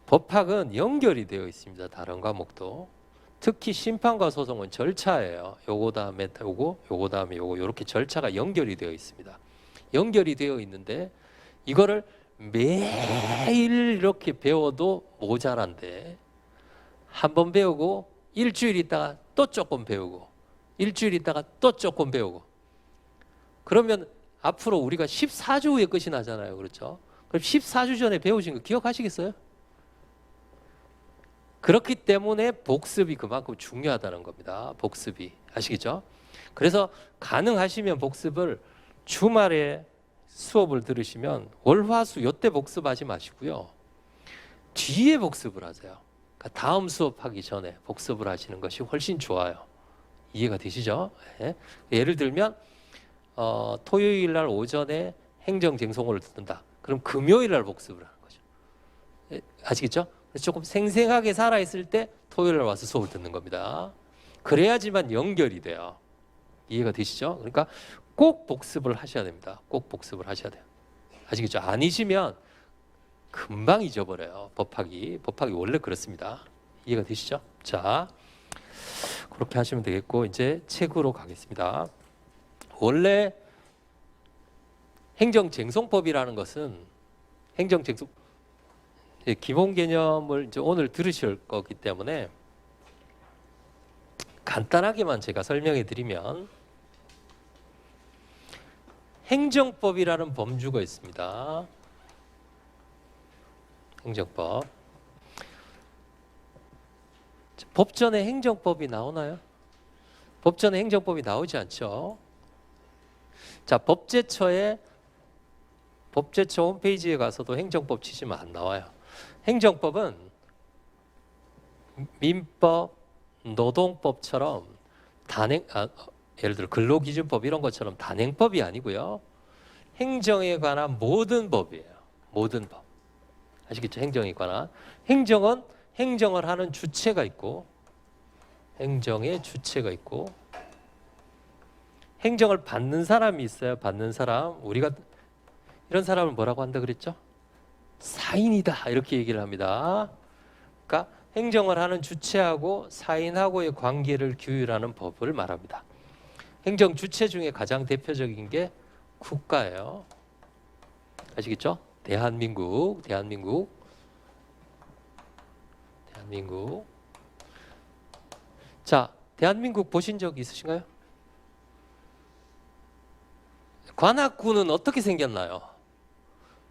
법학은 연결이 되어 있습니다. 다른 과목도. 특히 심판과 소송은 절차예요. 요거 다음에 요거 다음에 요거 이렇게 절차가 연결이 되어 있습니다. 연결이 되어 있는데 이거를 매일 이렇게 배워도 모자란데 한 번 배우고 일주일 있다가 또 조금 배우고 일주일 있다가 또 조금 배우고 그러면 앞으로 우리가 14주 후에 끝이 나잖아요. 그렇죠? 그럼 14주 전에 배우신 거 기억하시겠어요? 그렇기 때문에 복습이 그만큼 중요하다는 겁니다. 복습이. 아시겠죠? 그래서 가능하시면 복습을 주말에 수업을 들으시면 월화수 이때 복습하지 마시고요. 뒤에 복습을 하세요. 그러니까 다음 수업하기 전에 복습을 하시는 것이 훨씬 좋아요. 이해가 되시죠? 네. 예를 들면 토요일 날 오전에 행정쟁송호를 듣는다. 그럼 금요일 날 복습을 하는 거죠. 네. 아시겠죠? 조금 생생하게 살아있을 때 토요일 날 와서 수업을 듣는 겁니다. 그래야지만 연결이 돼요. 이해가 되시죠? 그러니까 꼭 복습을 하셔야 됩니다. 꼭 복습을 하셔야 돼요. 아시겠죠? 아니시면 금방 잊어버려요. 법학이 원래 그렇습니다. 이해가 되시죠? 자, 그렇게 하시면 되겠고 이제 책으로 가겠습니다. 원래 행정쟁송법이라는 것은 행정쟁송 기본 개념을 이제 오늘 들으실 거기 때문에 간단하게만 제가 설명해 드리면 행정법이라는 범주가 있습니다. 행정법. 법전에 행정법이 나오나요? 법전에 행정법이 나오지 않죠. 자, 법제처 홈페이지에 가서도 행정법 치시면 안 나와요. 행정법은 민법, 노동법처럼 예를 들어 근로기준법 이런 것처럼 단행법이 아니고요. 행정에 관한 모든 법이에요. 모든 법. 아시겠죠? 행정에 관한. 행정은 행정을 하는 주체가 있고 행정의 주체가 있고 행정을 받는 사람이 있어요. 받는 사람. 우리가 이런 사람을 뭐라고 한다 그랬죠? 사인이다 이렇게 얘기를 합니다. 그러니까 행정을 하는 주체하고 사인하고의 관계를 규율하는 법을 말합니다. 행정 주체 중에 가장 대표적인 게 국가예요. 아시겠죠? 대한민국. 자, 대한민국 보신 적 있으신가요? 관악구는 어떻게 생겼나요?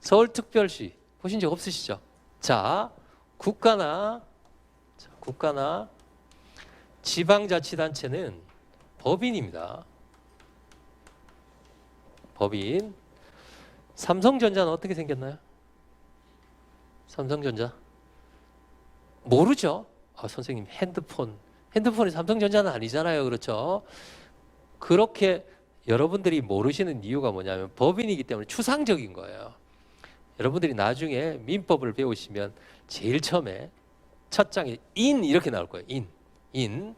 서울특별시 보신 적 없으시죠? 자, 국가나 지방자치단체는 법인입니다. 법인. 삼성전자는 어떻게 생겼나요? 삼성전자 모르죠? 선생님 핸드폰이 삼성전자는 아니잖아요. 그렇죠? 그렇게 여러분들이 모르시는 이유가 뭐냐면 법인이기 때문에 추상적인 거예요. 여러분들이 나중에 민법을 배우시면 제일 처음에 첫 장에 인 이렇게 나올 거예요. 인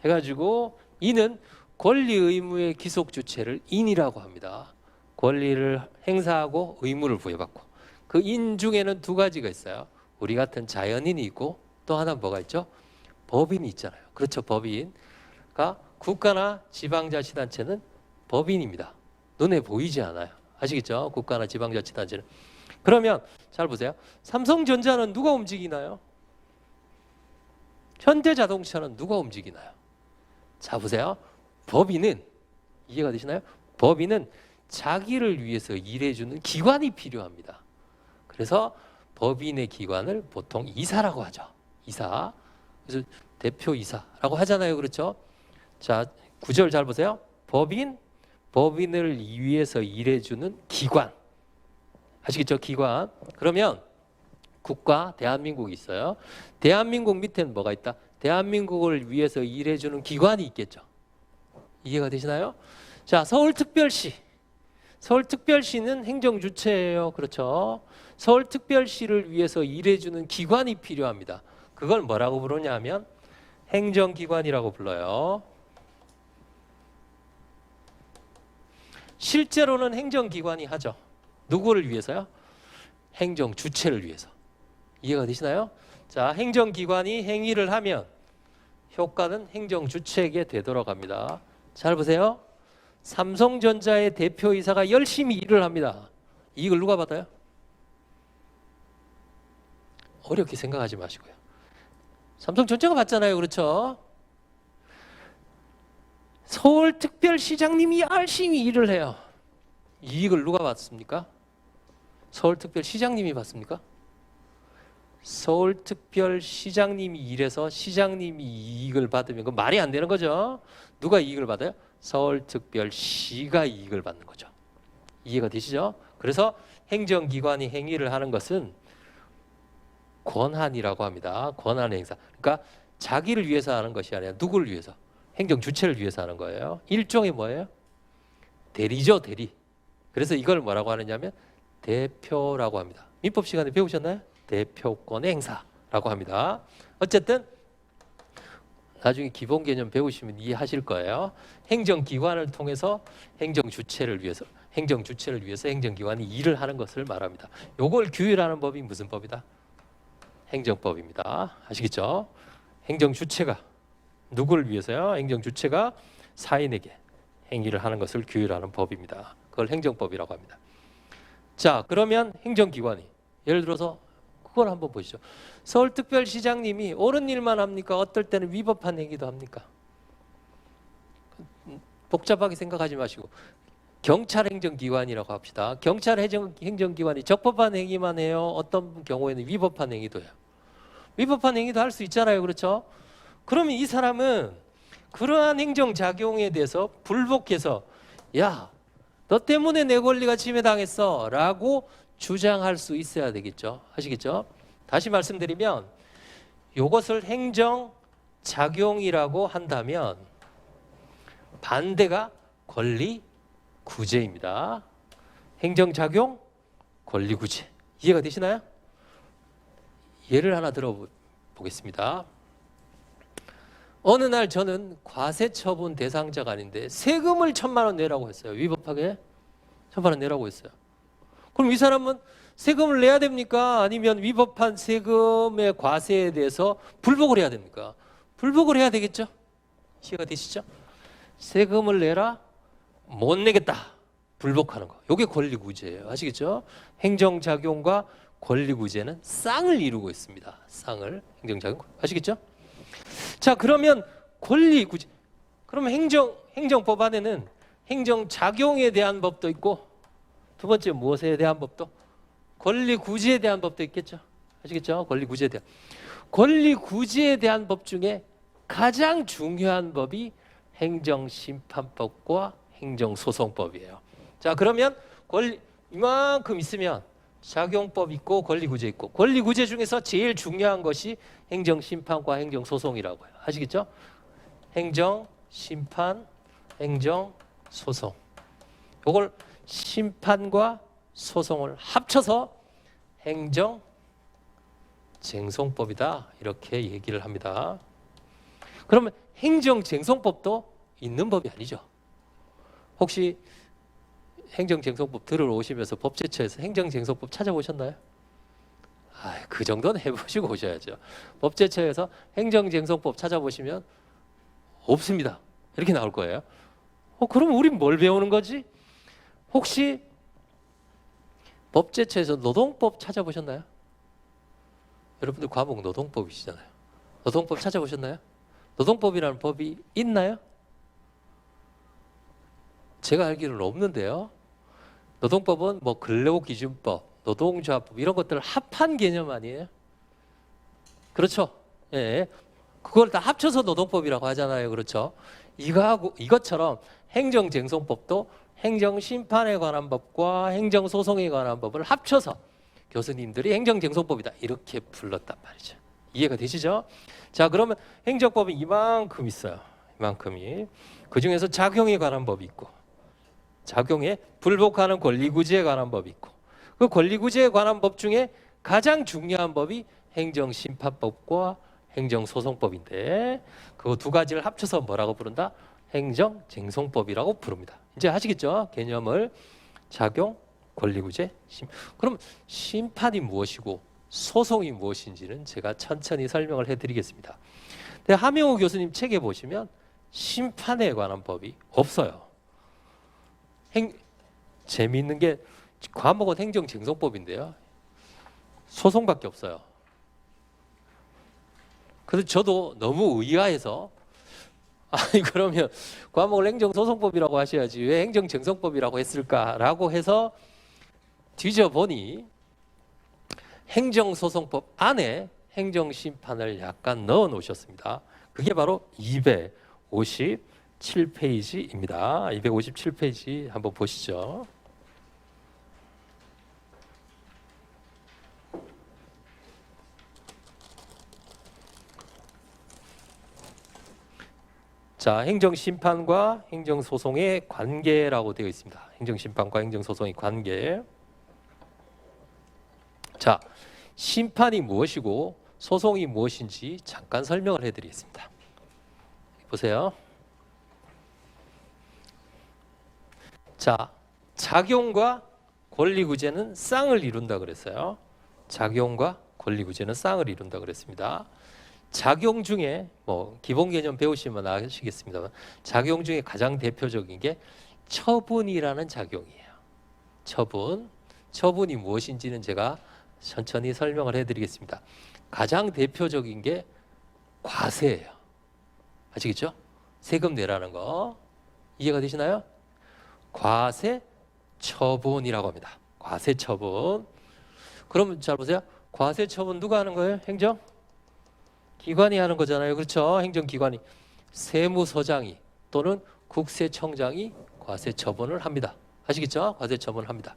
해가지고 인은 권리 의무의 기속 주체를 인이라고 합니다. 권리를 행사하고 의무를 부여받고 그 인 중에는 두 가지가 있어요. 우리 같은 자연인이 있고 또 하나 뭐가 있죠? 법인이 있잖아요. 그렇죠? 법인. 그러니까 국가나 지방자치단체는 법인입니다. 눈에 보이지 않아요. 아시겠죠? 국가나 지방자치단체는. 그러면 잘 보세요. 삼성전자는 누가 움직이나요? 현대자동차는 누가 움직이나요? 자 보세요. 법인은 이해가 되시나요? 법인은 자기를 위해서 일해주는 기관이 필요합니다. 그래서 법인의 기관을 보통 이사라고 하죠. 이사. 그래서 대표이사라고 하잖아요. 그렇죠? 자, 9절 잘 보세요. 법인을 위해서 일해주는 기관. 아시겠죠? 기관. 그러면 국가, 대한민국이 있어요. 대한민국 밑에는 뭐가 있다? 대한민국을 위해서 일해주는 기관이 있겠죠. 이해가 되시나요? 자, 서울특별시는 행정주체예요. 그렇죠? 서울특별시를 위해서 일해주는 기관이 필요합니다. 그걸 뭐라고 부르냐면 행정기관이라고 불러요. 실제로는 행정기관이 하죠. 누구를 위해서요? 행정주체를 위해서. 이해가 되시나요? 자, 행정기관이 행위를 하면 효과는 행정주체에게 되돌아갑니다. 잘 보세요. 삼성전자의 대표이사가 열심히 일을 합니다. 이익을 누가 받아요? 어렵게 생각하지 마시고요. 삼성전자가 받잖아요. 그렇죠? 서울특별시장님이 열심히 일을 해요. 이익을 누가 받습니까? 서울특별시장님이 받습니까? 서울특별시장님이 일해서 시장님이 이익을 받으면 그건 말이 안 되는 거죠. 누가 이익을 받아요? 서울특별시가 이익을 받는 거죠. 이해가 되시죠? 그래서 행정기관이 행위를 하는 것은 권한이라고 합니다. 권한 행사. 그러니까 자기를 위해서 하는 것이 아니라 누구를 위해서? 행정주체를 위해서 하는 거예요. 일종의 뭐예요? 대리죠, 대리. 그래서 이걸 뭐라고 하느냐면 대표라고 합니다. 민법 시간에 배우셨나요? 대표권의 행사라고 합니다. 어쨌든 나중에 기본 개념 배우시면 이해하실 거예요. 행정기관을 통해서 행정주체를 위해서 행정기관이 일을 하는 것을 말합니다. 요걸 규율하는 법이 무슨 법이다? 행정법입니다. 아시겠죠? 행정주체가 누구를 위해서요? 행정주체가 사인에게 행위를 하는 것을 규율하는 법입니다. 그걸 행정법이라고 합니다. 자, 그러면 행정기관이 예를 들어서 그걸 한번 보시죠. 서울특별시장님이 옳은 일만 합니까? 어떨 때는 위법한 행위도 합니까? 복잡하게 생각하지 마시고 경찰행정기관이라고 합시다. 경찰행정기관이 적법한 행위만 해요? 어떤 경우에는 위법한 행위도 해요. 위법한 행위도 할 수 있잖아요. 그렇죠? 그러면 이 사람은 그러한 행정작용에 대해서 불복해서 야, 너 때문에 내 권리가 침해당했어 라고 주장할 수 있어야 되겠죠. 아시겠죠? 다시 말씀드리면 이것을 행정작용이라고 한다면 반대가 권리구제입니다. 행정작용, 권리구제. 이해가 되시나요? 예를 하나 들어보겠습니다. 어느 날 저는 과세처분 대상자가 아닌데 세금을 1,000만 원 내라고 했어요. 위법하게 1,000만 원 내라고 했어요. 그럼 이 사람은 세금을 내야 됩니까? 아니면 위법한 세금의 과세에 대해서 불복을 해야 됩니까? 불복을 해야 되겠죠? 이해가 되시죠? 세금을 내라, 못 내겠다, 불복하는 거. 이게 권리구제예요. 아시겠죠? 행정작용과 권리구제는 쌍을 이루고 있습니다. 쌍을. 행정작용. 아시겠죠? 자, 그러면 권리구제. 그러면 행정법 안에는 행정작용에 대한 법도 있고, 두 번째 무엇에 대한 법도? 권리구제에 대한 법도 있겠죠. 아시겠죠? 권리구제에 대한. 권리구제에 대한 법 중에 가장 중요한 법이 행정심판법과 행정소송법이에요. 자, 그러면 이만큼 있으면 작용법 있고 권리구제 있고, 권리구제 중에서 제일 중요한 것이 행정심판과 행정소송이라고 해요. 아시겠죠? 행정심판, 행정소송. 이걸 심판과 소송을 합쳐서 행정쟁송법이다, 이렇게 얘기를 합니다. 그러면 행정쟁송법도 있는 법이 아니죠. 혹시 행정쟁송법 들으러 오시면서 법제처에서 행정쟁송법 찾아보셨나요? 그 정도는 해보시고 오셔야죠. 법제처에서 행정쟁송법 찾아보시면 없습니다, 이렇게 나올 거예요. 그럼 우린 뭘 배우는 거지? 혹시 법제처에서 노동법 찾아보셨나요? 여러분들 과목 노동법이시잖아요. 노동법 찾아보셨나요? 노동법이라는 법이 있나요? 제가 알기로는 없는데요. 노동법은 뭐 근로기준법, 노동조합법 이런 것들을 합한 개념 아니에요? 그렇죠? 예, 그걸 다 합쳐서 노동법이라고 하잖아요. 그렇죠? 이것처럼 행정쟁송법도 행정심판에 관한 법과 행정소송에 관한 법을 합쳐서 교수님들이 행정쟁송법이다, 이렇게 불렀단 말이죠. 이해가 되시죠? 자, 그러면 행정법이 이만큼 있어요. 이만큼이. 그 중에서 작용에 관한 법이 있고, 작용에 불복하는 권리구제에 관한 법이 있고, 그 권리구제에 관한 법 중에 가장 중요한 법이 행정심판법과 행정소송법인데, 그 두 가지를 합쳐서 뭐라고 부른다? 행정쟁송법이라고 부릅니다. 이제 아시겠죠? 개념을. 작용, 권리구제, 그럼 심판이 무엇이고 소송이 무엇인지는 제가 천천히 설명을 해드리겠습니다. 근데 하명우 교수님 책에 보시면 심판에 관한 법이 없어요. 재미있는 게 과목은 행정쟁송법인데요, 소송밖에 없어요. 그래서 저도 너무 의아해서, 그러면 과목을 행정소송법이라고 하셔야지 왜 행정쟁송법이라고 했을까라고 해서 뒤져보니 행정소송법 안에 행정심판을 약간 넣어 놓으셨습니다. 그게 바로 257페이지입니다. 257페이지 한번 보시죠. 자, 행정심판과 행정소송의 관계라고 되어 있습니다. 행정심판과 행정소송의 관계. 자, 심판이 무엇이고 소송이 무엇인지 잠깐 설명을 해드리겠습니다. 보세요. 자, 작용과 권리구제는 쌍을 이룬다 그랬어요. 작용과 권리구제는 쌍을 이룬다 그랬습니다. 작용 중에 뭐 기본 개념 배우시면 아시겠습니다만, 작용 중에 가장 대표적인 게 처분이라는 작용이에요. 처분이 무엇인지는 제가 천천히 설명을 해드리겠습니다. 가장 대표적인 게 과세예요. 아시겠죠? 세금 내라는 거. 이해가 되시나요? 과세 처분이라고 합니다. 과세 처분. 그러면 잘 보세요. 과세 처분 누가 하는 거예요? 행정? 기관이 하는 거잖아요. 그렇죠? 행정기관이. 세무서장이 또는 국세청장이 과세 처분을 합니다. 아시겠죠? 과세 처분을 합니다.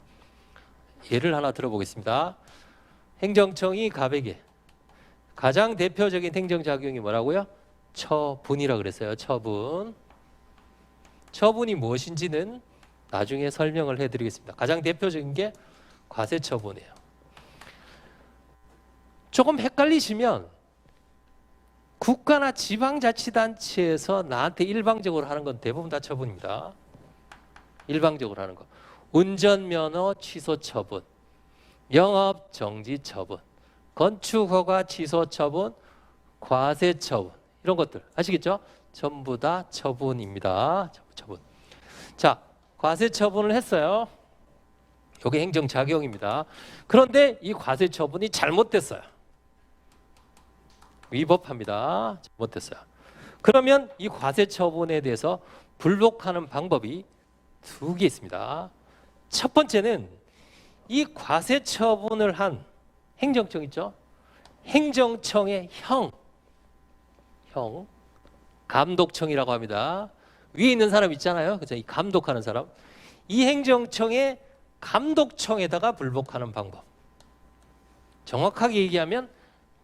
예를 하나 들어보겠습니다. 행정청이 갑에게 가장 대표적인 행정작용이 뭐라고요? 처분이라 그랬어요. 처분이 무엇인지는 나중에 설명을 해드리겠습니다. 가장 대표적인 게 과세 처분이에요. 조금 헷갈리시면 국가나 지방자치단체에서 나한테 일방적으로 하는 건 대부분 다 처분입니다. 일방적으로 하는 거. 운전면허 취소 처분, 영업 정지 처분, 건축허가 취소 처분, 과세 처분, 이런 것들 아시겠죠? 전부 다 처분입니다. 처분. 자, 과세 처분을 했어요. 이게 행정작용입니다. 그런데 이 과세 처분이 잘못됐어요. 위법합니다. 잘못됐어요. 그러면 이 과세 처분에 대해서 불복하는 방법이 두 개 있습니다. 첫 번째는 이 과세 처분을 한 행정청 있죠? 행정청의 형, 감독청이라고 합니다. 위에 있는 사람 있잖아요. 그죠? 이 감독하는 사람. 이 행정청의 감독청에다가 불복하는 방법. 정확하게 얘기하면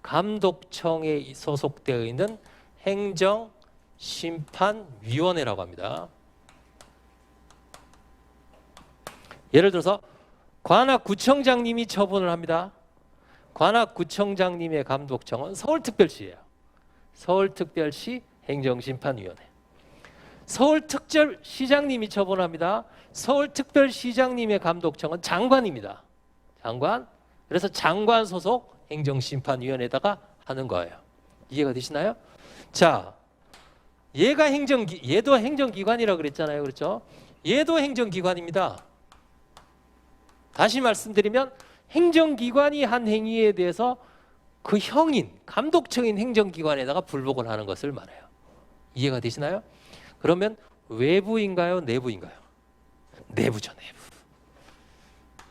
감독청에 소속되어 있는 행정심판위원회라고 합니다. 예를 들어서 관악구청장님이 처분을 합니다. 관악구청장님의 감독청은 서울특별시예요. 서울특별시 행정심판위원회. 서울특별시장님이 처분합니다. 서울특별시장님의 감독청은 장관입니다. 장관. 그래서 장관 소속 행정심판위원회에다가 하는 거예요. 이해가 되시나요? 자, 얘도 행정기관이라고 그랬잖아요. 그렇죠? 얘도 행정기관입니다. 다시 말씀드리면 행정기관이 한 행위에 대해서 그 형인 감독청인 행정기관에다가 불복을 하는 것을 말해요. 이해가 되시나요? 그러면 외부인가요? 내부인가요? 내부죠. 내부.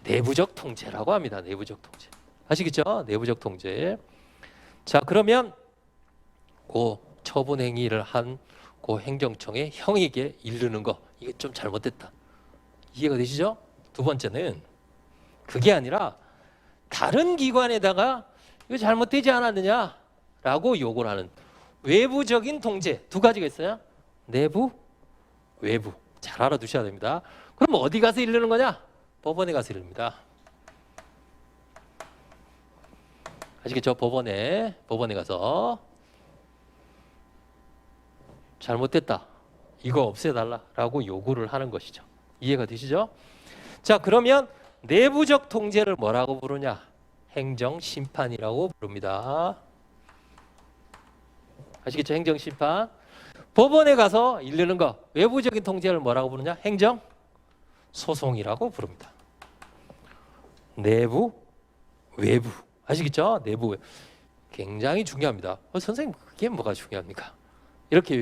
내부적 통제라고 합니다. 내부적 통제. 아시겠죠? 내부적 통제. 자, 그러면 그 처분 행위를 한 그 행정청의 형에게 이르는 거, 이게 좀 잘못됐다. 이해가 되시죠? 두 번째는 그게 아니라 다른 기관에다가 이거 잘못되지 않았느냐라고 요구를 하는 외부적인 통제 두 가지가 있어요. 내부, 외부. 잘 알아두셔야 됩니다. 그럼 어디 가서 이르는 거냐? 법원에 가서 이릅니다. 아시겠죠? 법원에 가서 잘못됐다. 이거 없애달라라고 요구를 하는 것이죠. 이해가 되시죠? 자, 그러면 내부적 통제를 뭐라고 부르냐? 행정심판이라고 부릅니다. 아시겠죠? 행정심판. 법원에 가서 이르는 거, 외부적인 통제를 뭐라고 부르냐? 행정소송이라고 부릅니다. 내부, 외부. 아시겠죠? 내부, 외부. 굉장히 중요합니다. 선생님, 그게 뭐가 중요합니까? 이렇게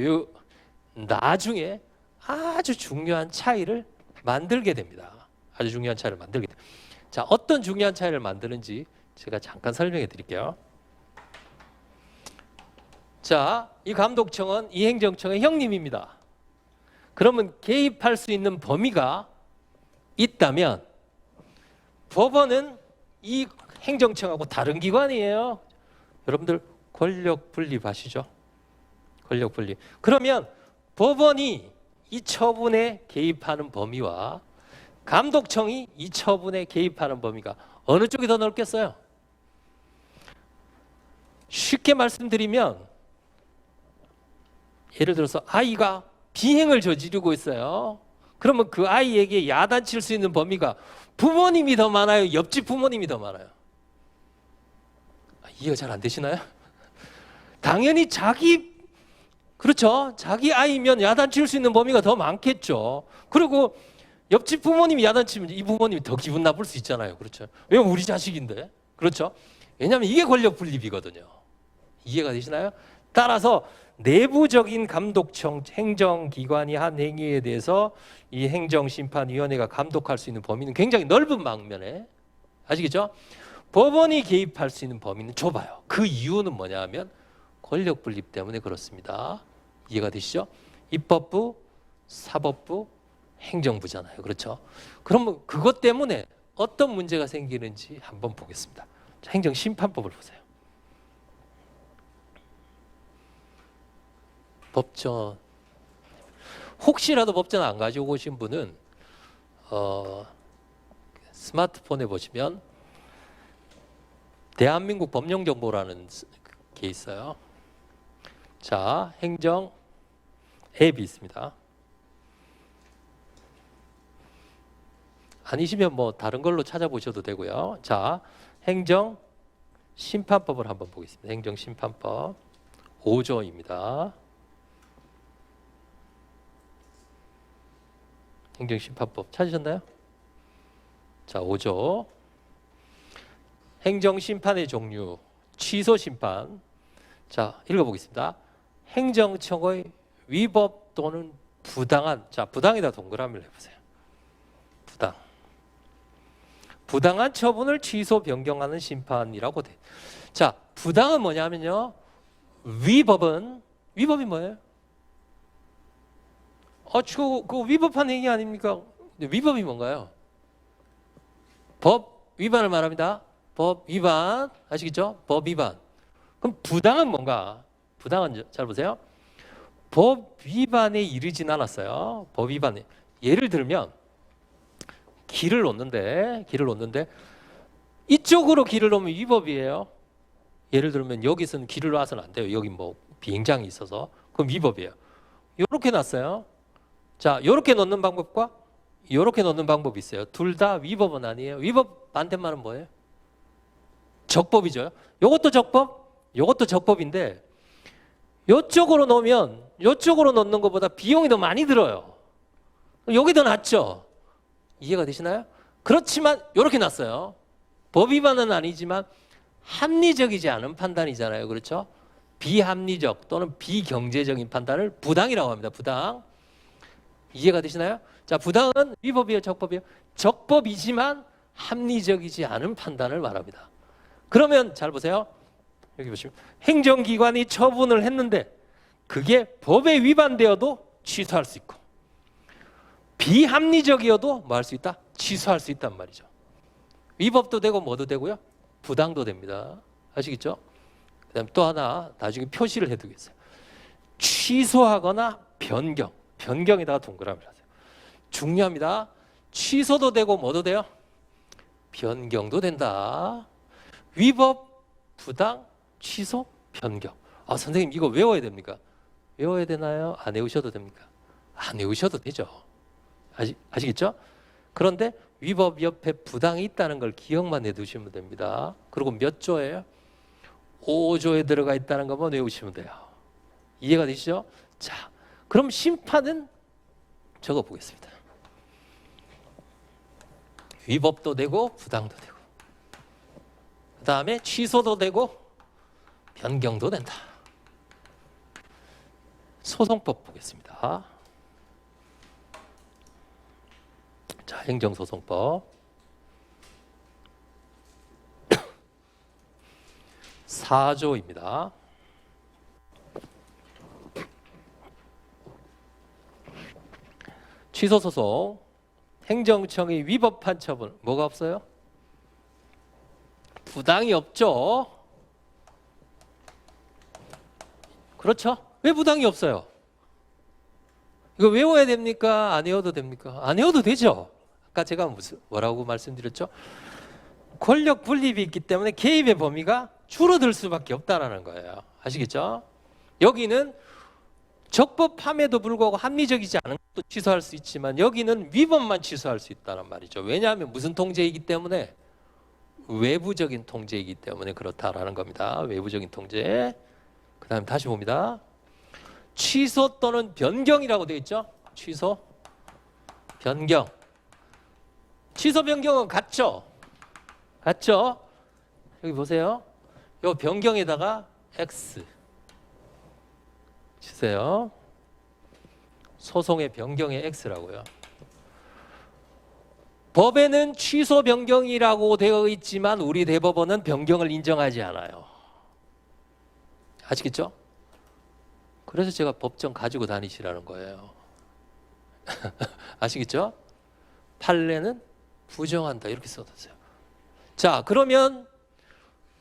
나중에 아주 중요한 차이를 만들게 됩니다. 아주 중요한 차이를 만들게 됩니다. 자, 어떤 중요한 차이를 만드는지 제가 잠깐 설명해 드릴게요. 자, 이 감독청은 이 행정청의 형님입니다. 그러면 개입할 수 있는 범위가 있다면 법원은 이 행정청하고 다른 기관이에요. 여러분들 권력 분립 아시죠? 권력 분립. 그러면 법원이 이 처분에 개입하는 범위와 감독청이 이 처분에 개입하는 범위가 어느 쪽이 더 넓겠어요? 쉽게 말씀드리면 예를 들어서 아이가 비행을 저지르고 있어요. 그러면 그 아이에게 야단칠 수 있는 범위가 부모님이 더 많아요? 옆집 부모님이 더 많아요? 이해가 잘 안 되시나요? 당연히 그렇죠. 자기 아이면 야단칠 수 있는 범위가 더 많겠죠. 그리고 옆집 부모님이 야단치면 이 부모님이 더 기분 나쁠 수 있잖아요. 그렇죠. 왜냐면 우리 자식인데. 그렇죠. 왜냐하면 이게 권력 분립이거든요. 이해가 되시나요? 따라서 내부적인 감독청 행정기관이 한 행위에 대해서 이 행정심판위원회가 감독할 수 있는 범위는 굉장히 넓은 방면에, 아시겠죠? 법원이 개입할 수 있는 범위는 좁아요. 그 이유는 뭐냐 하면 권력 분립 때문에 그렇습니다. 이해가 되시죠? 입법부, 사법부, 행정부잖아요. 그렇죠? 그러면 그것 때문에 어떤 문제가 생기는지 한번 보겠습니다. 자, 행정심판법을 보세요. 법전. 혹시라도 법전 안 가지고 오신 분은 스마트폰에 보시면 대한민국 법령정보라는 게 있어요. 자, 행정 앱이 있습니다. 아니시면 뭐 다른 걸로 찾아보셔도 되고요. 자, 행정심판법을 한번 보겠습니다. 행정심판법 5조입니다. 행정심판법 찾으셨나요? 자, 5조. 행정심판의 종류, 취소심판. 자, 읽어보겠습니다. 행정청의 위법 또는 부당한, 자, 부당에다 동그라미를 해보세요. 부당. 부당한 처분을 취소 변경하는 심판이라고 돼. 자, 부당은 뭐냐면요. 위법이 뭐예요? 그 위법한 행위 아닙니까? 위법이 뭔가요? 법 위반을 말합니다. 법 위반. 아시겠죠? 법 위반. 그럼 부당은 뭔가? 부당은 잘 보세요. 법 위반에 이르진 않았어요. 법 위반에. 예를 들면 길을 놓는데 이쪽으로 길을 놓으면 위법이에요. 예를 들면 여기서는 길을 놔서는 안 돼요. 여기 뭐 비행장이 있어서. 그럼 위법이에요. 이렇게 놨어요. 자, 이렇게 놓는 방법과 이렇게 놓는 방법이 있어요. 둘 다 위법은 아니에요. 위법 반대말은 뭐예요? 적법이죠. 이것도 적법, 이것도 적법인데 이쪽으로 놓으면 이쪽으로 놓는 것보다 비용이 더 많이 들어요. 여기 더 낫죠. 이해가 되시나요? 그렇지만 이렇게 놨어요. 법 위반은 아니지만 합리적이지 않은 판단이잖아요. 그렇죠? 비합리적 또는 비경제적인 판단을 부당이라고 합니다. 부당. 이해가 되시나요? 자, 부당은 위법이에요, 적법이에요? 적법이지만 합리적이지 않은 판단을 말합니다. 그러면 잘 보세요. 여기 보시면 행정기관이 처분을 했는데 그게 법에 위반되어도 취소할 수 있고 비합리적이어도 뭐 할 수 있다? 취소할 수 있단 말이죠. 위법도 되고 뭐도 되고요. 부당도 됩니다. 아시겠죠? 그 다음에 또 하나 나중에 표시를 해두겠어요. 취소하거나 변경. 변경에다가 동그라미를 하세요. 중요합니다. 취소도 되고 뭐도 돼요? 변경도 된다. 위법, 부당, 취소, 변경. 선생님 이거 외워야 됩니까? 외워야 되나요? 안 외우셔도 됩니까? 안 외우셔도 되죠. 아시겠죠? 그런데 위법 옆에 부당이 있다는 걸 기억만 해두시면 됩니다. 그리고 몇 조예요? 5조에 들어가 있다는 것만 외우시면 돼요. 이해가 되시죠? 자, 그럼 심판은 적어 보겠습니다. 위법도 되고 부당도 되고 그 다음에 취소도 되고 변경도 된다. 소송법 보겠습니다. 자, 행정소송법 4조입니다. 취소소송, 행정청이 위법한 처분, 뭐가 없어요? 부당이 없죠. 그렇죠? 왜 부당이 없어요? 이거 외워야 됩니까? 안 외워도 됩니까? 안 외워도 되죠. 아까 제가 뭐라고 말씀드렸죠? 권력 분립이 있기 때문에 개입의 범위가 줄어들 수밖에 없다라는 거예요. 아시겠죠? 여기는 적법함에도 불구하고 합리적이지 않은 것도 취소할 수 있지만 여기는 위법만 취소할 수 있다는 말이죠. 왜냐하면 무슨 통제이기 때문에? 외부적인 통제이기 때문에 그렇다라는 겁니다. 외부적인 통제. 그 다음에 다시 봅니다. 취소 또는 변경이라고 되어 있죠. 취소, 변경. 취소, 변경은 같죠. 같죠. 여기 보세요. 요 변경에다가 X 주세요. 소송의 변경의 X라고요. 법에는 취소 변경이라고 되어 있지만 우리 대법원은 변경을 인정하지 않아요. 아시겠죠? 그래서 제가 법정 가지고 다니시라는 거예요. 아시겠죠? 판례는 부정한다 이렇게 써놨어요. 자, 그러면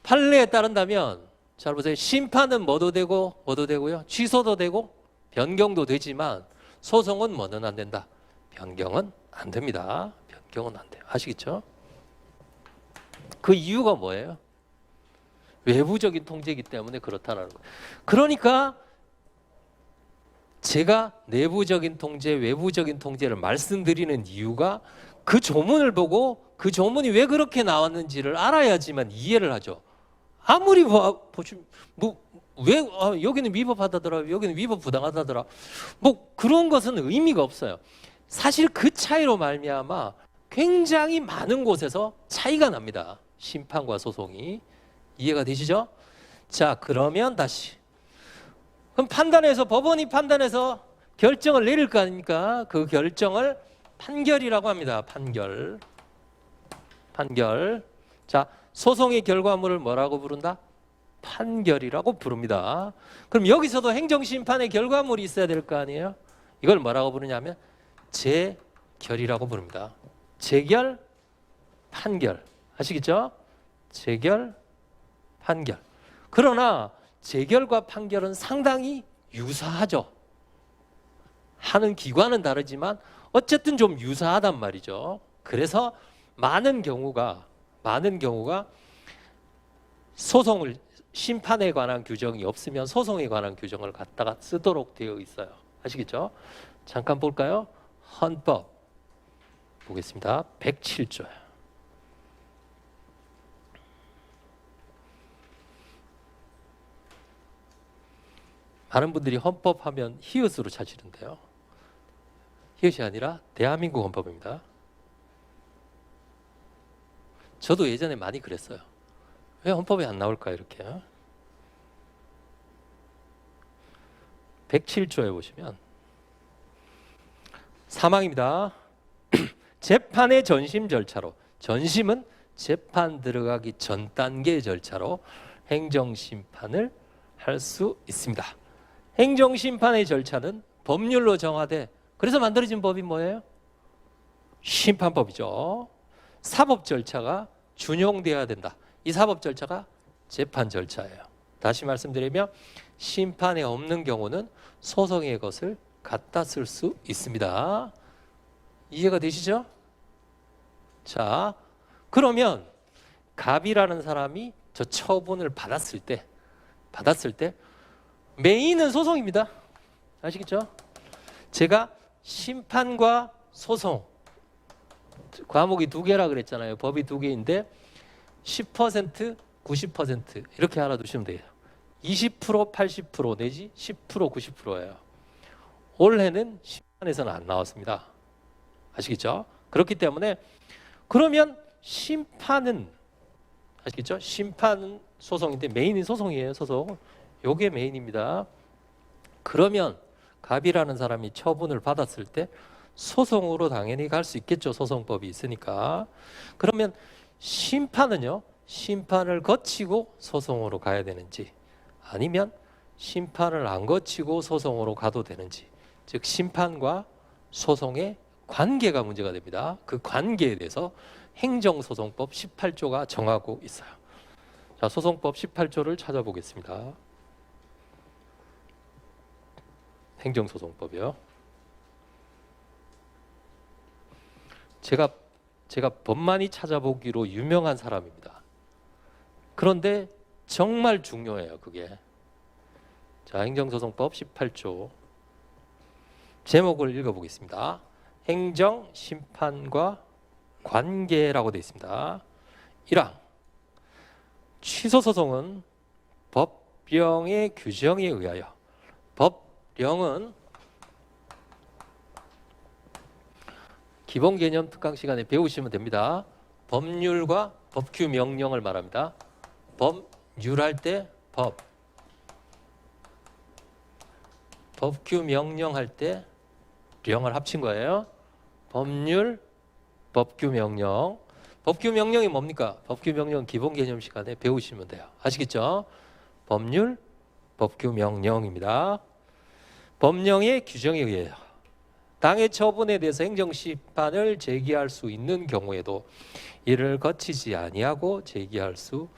판례에 따른다면 잘 보세요. 심판은 뭐도 되고 뭐도 되고요. 취소도 되고 변경도 되지만 소송은 뭐는 안 된다. 변경은 안 됩니다. 변경은 안 돼요. 아시겠죠? 그 이유가 뭐예요? 외부적인 통제이기 때문에 그렇다는 거예요. 그러니까 제가 내부적인 통제, 외부적인 통제를 말씀드리는 이유가 그 조문을 보고 그 조문이 왜 그렇게 나왔는지를 알아야지만 이해를 하죠. 아무리 보시면 왜 여기는 위법하다더라, 여기는 위법 부당하다더라, 뭐 그런 것은 의미가 없어요. 사실 그 차이로 말미암아 굉장히 많은 곳에서 차이가 납니다. 심판과 소송이. 이해가 되시죠? 자, 그러면 다시 그럼 판단해서 법원이 판단해서 결정을 내릴 거 아닙니까? 그 결정을 판결이라고 합니다. 판결. 자, 소송의 결과물을 뭐라고 부른다? 판결이라고 부릅니다. 그럼 여기서도 행정심판의 결과물이 있어야 될 거 아니에요? 이걸 뭐라고 부르냐면 재결이라고 부릅니다. 재결, 판결. 아시겠죠? 재결, 판결. 그러나 재결과 판결은 상당히 유사하죠. 하는 기관은 다르지만 어쨌든 좀 유사하단 말이죠. 그래서 많은 경우가 소송을 심판에 관한 규정이 없으면 소송에 관한 규정을 갖다가 쓰도록 되어 있어요. 아시겠죠? 잠깐 볼까요? 헌법 보겠습니다. 107조요. 많은 분들이 헌법 하면 히읗으로 찾으는데요. 히읗이 아니라 대한민국 헌법입니다. 저도 예전에 많이 그랬어요. 왜 헌법에 안 나올까 이렇게. 107조에 보시면 사망입니다. 재판의 전심 절차로, 전심은 재판 들어가기 전 단계의 절차로 행정심판을 할 수 있습니다. 행정심판의 절차는 법률로 정하되, 그래서 만들어진 법이 뭐예요? 심판법이죠. 사법 절차가 준용되어야 된다. 이 사법 절차가 재판 절차예요. 다시 말씀드리면 심판에 없는 경우는 소송의 것을 갖다 쓸 수 있습니다. 이해가 되시죠? 자, 그러면 갑이라는 사람이 저 처분을 받았을 때 메인은 소송입니다. 아시겠죠? 제가 심판과 소송 과목이 두 개라 그랬잖아요. 법이 두 개인데 10%, 90% 이렇게 알아두시면 돼요. 20%, 80% 내지 10%, 90%예요. 올해는 심판에서는 안 나왔습니다. 아시겠죠? 그렇기 때문에 그러면 심판은 아시겠죠? 심판은 소송인데 메인은 소송이에요. 소송. 요게 메인입니다. 그러면 갑이라는 사람이 처분을 받았을 때 소송으로 당연히 갈 수 있겠죠. 소송법이 있으니까. 그러면 심판은요, 심판을 거치고 소송으로 가야 되는지, 아니면 심판을 안 거치고 소송으로 가도 되는지, 즉 심판과 소송의 관계가 문제가 됩니다. 그 관계에 대해서 행정소송법 18조가 정하고 있어요. 자, 소송법 18조를 찾아보겠습니다. 행정소송법이요. 제가 법 많이 찾아보기로 유명한 사람입니다. 그런데 정말 중요해요, 그게. 자, 행정소송법 18조 제목을 읽어보겠습니다. 행정, 심판과 관계라고 되어 있습니다. 1항 취소소송은 법령의 규정에 의하여, 법령은 기본개념 특강 시간에 배우시면 됩니다. 법률과 법규 명령을 말합니다. 법률할 때 법, 법규 명령할 때 령을 합친 거예요. 법률, 법규 명령. 법규 명령이 뭡니까? 법규 명령 기본개념 시간에 배우시면 돼요. 아시겠죠? 법률, 법규 명령입니다. 법령의 규정에 의해요. 당해 처분에 대해서 행정심판을 제기할 수 있는 경우에도 이를 거치지 아니하고 제기할 수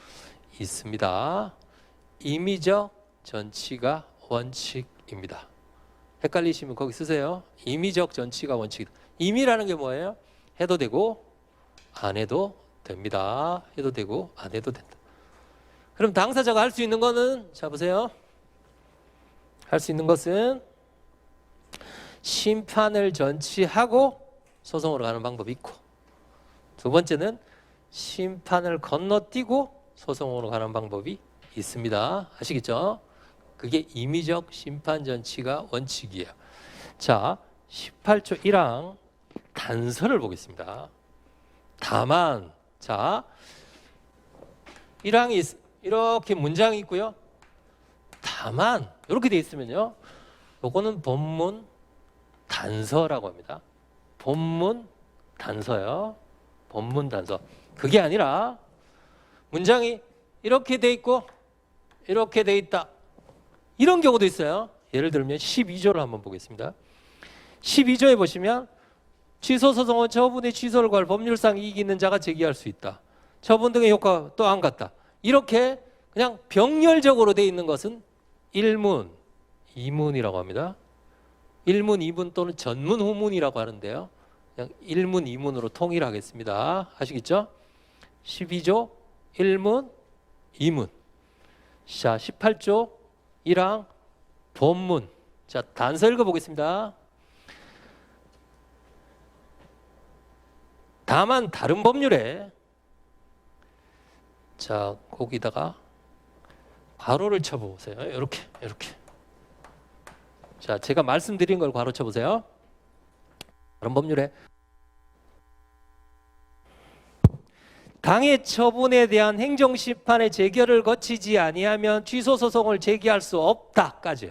있습니다. 임의적 전치가 원칙입니다. 헷갈리시면 거기 쓰세요. 임의적 전치가 원칙이다. 임의라는 게 뭐예요? 해도 되고 안 해도 됩니다. 해도 되고 안 해도 된다. 그럼 당사자가 할 수 있는 거는, 자 보세요. 할 수 있는 것은 심판을 전치하고 소송으로 가는 방법이 있고, 두 번째는 심판을 건너뛰고 소송으로 가는 방법이 있습니다. 아시겠죠? 그게 임의적 심판 전치가 원칙이에요. 자, 18조 1항 단서를 보겠습니다. 다만, 자, 1항이 이렇게 문장이 있고요. 다만 이렇게 돼 있으면요, 요거는 본문 단서라고 합니다. 본문 단서요. 본문 단서. 그게 아니라 문장이 이렇게 돼 있고 이렇게 돼 있다, 이런 경우도 있어요. 예를 들면 12조를 한번 보겠습니다. 12조에 보시면 취소소송은 처분의 취소를 구할 법률상 이익이 있는 자가 제기할 수 있다. 처분 등의 효과 또 안 같다. 이렇게 그냥 병렬적으로 돼 있는 것은 1문, 2문이라고 합니다. 1문, 2문 또는 전문, 후문이라고 하는데요. 그냥 1문, 2문으로 통일하겠습니다. 아시겠죠? 12조 1문, 2문. 자, 18조 1항 본문. 자, 단서 읽어보겠습니다. 다만 다른 법률에, 자, 거기다가 괄호를 쳐보세요. 이렇게. 자, 제가 말씀드린 걸 괄호 쳐보세요. 다른 법률에 당해 처분에 대한 행정심판의 재결을 거치지 아니하면 취소소송을 제기할 수 없다까지요.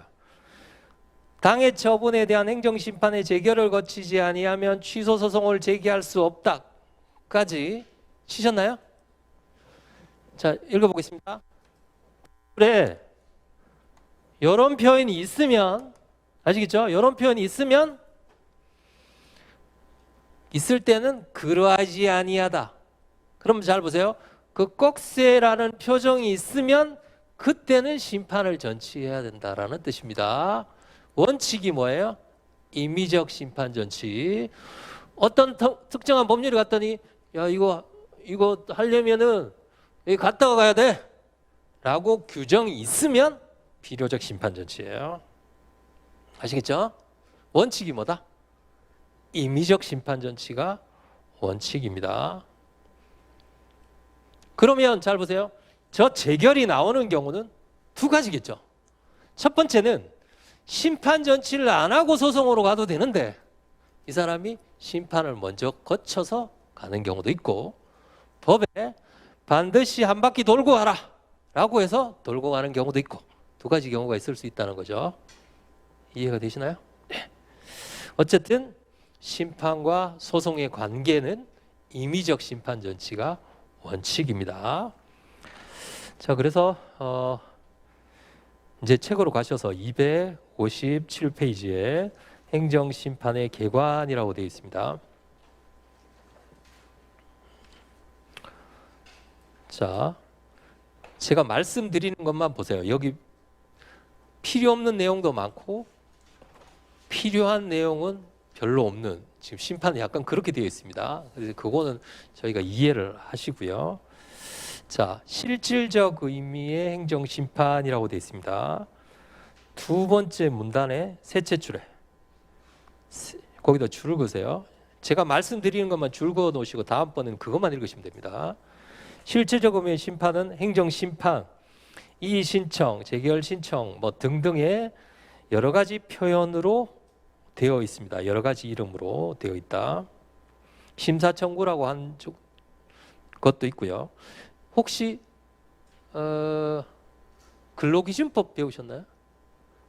당해 처분에 대한 행정심판의 재결을 거치지 아니하면 취소소송을 제기할 수 없다까지 치셨나요? 자, 읽어보겠습니다. 그래, 이런 표현이 있으면, 아시겠죠? 이런 표현이 있을 때는 그러하지 아니하다. 그럼 잘 보세요. 그 꼭세라는 표정이 있으면 그때는 심판을 전치해야 된다라는 뜻입니다. 원칙이 뭐예요? 임의적 심판 전치. 어떤 특정한 법률이 갔더니, 야, 이거 하려면은 여기 갔다가 가야 돼 라고 규정이 있으면 필요적 심판 전치예요. 아시겠죠? 원칙이 뭐다? 임의적 심판 전치가 원칙입니다. 그러면 잘 보세요. 저 재결이 나오는 경우는 두 가지겠죠. 첫 번째는 심판 전치를 안 하고 소송으로 가도 되는데 이 사람이 심판을 먼저 거쳐서 가는 경우도 있고, 법에 반드시 한 바퀴 돌고 가라 라고 해서 돌고 가는 경우도 있고, 두 가지 경우가 있을 수 있다는 거죠. 이해가 되시나요? 네. 어쨌든 심판과 소송의 관계는 임의적 심판 전치가 원칙입니다. 자, 그래서 이제 책으로 가셔서 257페이지에 행정심판의 개관이라고 되어 있습니다. 자, 제가 말씀드리는 것만 보세요. 여기 필요 없는 내용도 많고 필요한 내용은 별로 없는, 지금 심판이 약간 그렇게 되어 있습니다. 그래서 그거는 저희가 이해를 하시고요. 자, 실질적 의미의 행정심판이라고 되어 있습니다. 두 번째 문단의 셋째 줄에 거기다 줄을 그으세요. 제가 말씀드리는 것만 줄 그어 놓으시고 다음번에는 그것만 읽으시면 됩니다. 실질적 의미의 심판은 행정심판, 이의신청, 재결신청 뭐 등등의 여러 가지 표현으로 되어 있습니다. 여러 가지 이름으로 되어 있다. 심사청구라고 한 것도 있고요. 혹시 근로기준법 배우셨나요?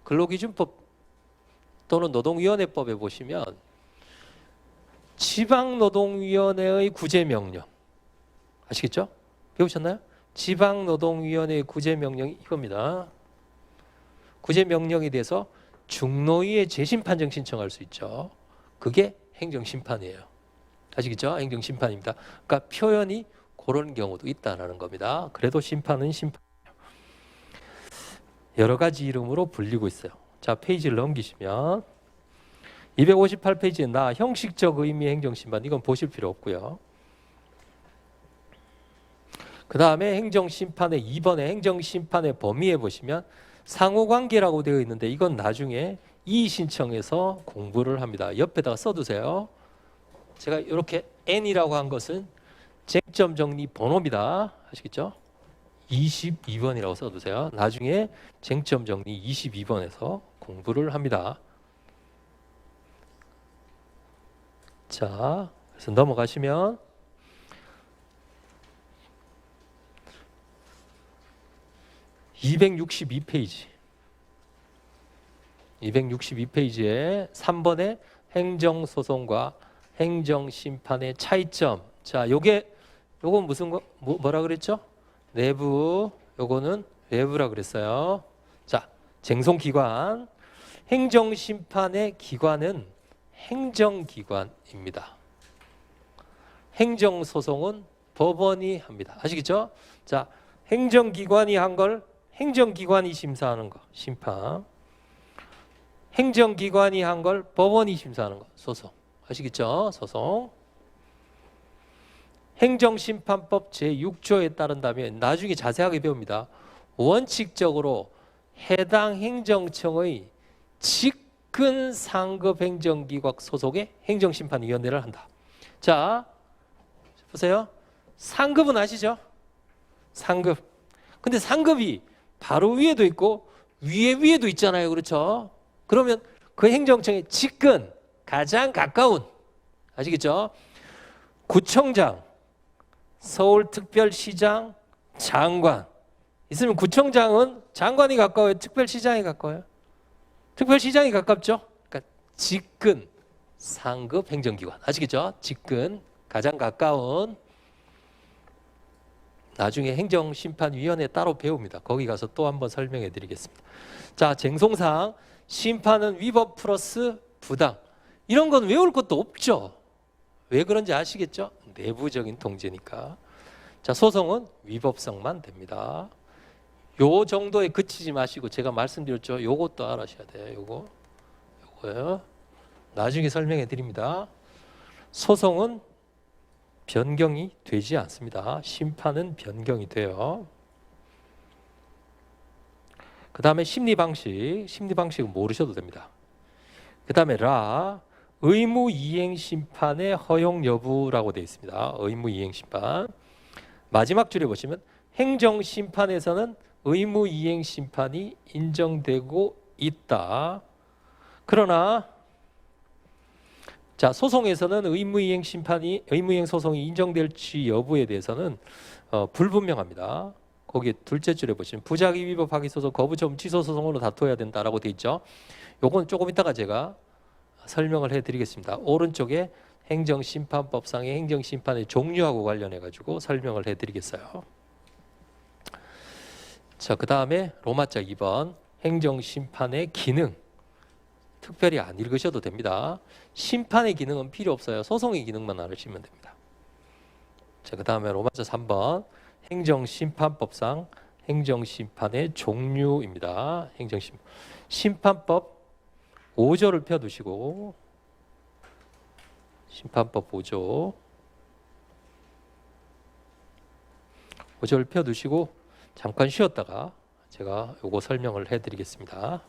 근로기준법 또는 노동위원회법에 보시면 지방노동위원회의 구제명령 아시겠죠? 배우셨나요? 지방노동위원회의 구제명령이 이겁니다. 구제명령에 대해서 중노위에 재심판정 신청할 수 있죠. 그게 행정심판이에요. 아시겠죠? 행정심판입니다. 그러니까 표현이 그런 경우도 있다는 겁니다. 그래도 심판은 심판이에요. 여러 가지 이름으로 불리고 있어요. 자, 페이지를 넘기시면 258페이지에 나 형식적 의미의 행정심판, 이건 보실 필요 없고요. 그 다음에 행정심판의 2번의 행정심판의 범위에 보시면 상호관계라고 되어 있는데 이건 나중에 이의신청에서 공부를 합니다. 옆에다가 써두세요. 제가 이렇게 N이라고 한 것은 쟁점 정리 번호입니다. 아시겠죠? 22번이라고 써두세요. 나중에 쟁점 정리 22번에서 공부를 합니다. 자, 그래서 넘어가시면 262페이지 262페이지에 3번의 행정소송과 행정심판의 차이점. 자, 요건 무슨 거 뭐라 그랬죠? 내부, 요거는 외부라 그랬어요. 자, 쟁송기관, 행정심판의 기관은 행정기관입니다. 행정소송은 법원이 합니다. 아시겠죠? 자, 행정기관이 한 걸 행정기관이 심사하는 거, 심판. 행정기관이 한 걸 법원이 심사하는 거, 소송. 아시겠죠? 소송. 행정심판법 제6조에 따른다면 나중에 자세하게 배웁니다. 원칙적으로 해당 행정청의 직근 상급 행정기관 소속의 행정심판위원회를 한다. 자, 보세요. 상급은 아시죠? 상급. 근데 상급이 바로 위에도 있고 위에도 있잖아요. 그렇죠? 그러면 그 행정청의 직근, 가장 가까운, 아시겠죠? 구청장, 서울특별시장, 장관. 있으면 구청장은 장관이 가까워요? 특별시장이 가까워요? 특별시장이 가깝죠? 그러니까 직근, 상급 행정기관. 아시겠죠? 직근, 가장 가까운. 나중에 행정심판위원회 따로 배웁니다. 거기 가서 또 한번 설명해 드리겠습니다. 자, 쟁송상 심판은 위법 플러스 부당. 이런 건 외울 것도 없죠. 왜 그런지 아시겠죠? 내부적인 통제니까. 자, 소송은 위법성만 됩니다. 요 정도에 그치지 마시고 제가 말씀드렸죠. 요것도 알아셔야 돼요. 요거요. 나중에 설명해 드립니다. 소송은 변경이 되지 않습니다. 심판은 변경이 돼요. 그 다음에 심리방식은 모르셔도 됩니다. 그 다음에 의무이행심판의 허용 여부라고 되어 있습니다. 의무이행심판. 마지막 줄에 보시면 행정심판에서는 의무이행심판이 인정되고 있다. 그러나 자, 소송에서는 의무이행 소송이 인정될지 여부에 대해서는 불분명합니다. 거기 둘째 줄에 보시면 부작위 위법 하기 소송 거부 처분 취소 소송으로 다퉈야 된다라고 돼 있죠. 요건 조금 이따가 제가 설명을 해드리겠습니다. 오른쪽에 행정심판법상의 행정심판의 종류하고 관련해 가지고 설명을 해드리겠어요. 자, 그 다음에 로마자 2번 행정심판의 기능. 특별히 안 읽으셔도 됩니다. 심판의 기능은 필요 없어요. 소송의 기능만 알으시면 됩니다. 자, 그 다음에 로마자 3번 행정심판법상 행정심판의 종류입니다. 심판법 5조를 펴두시고 심판법 5조를 펴두시고 잠깐 쉬었다가 제가 요거 설명을 해드리겠습니다.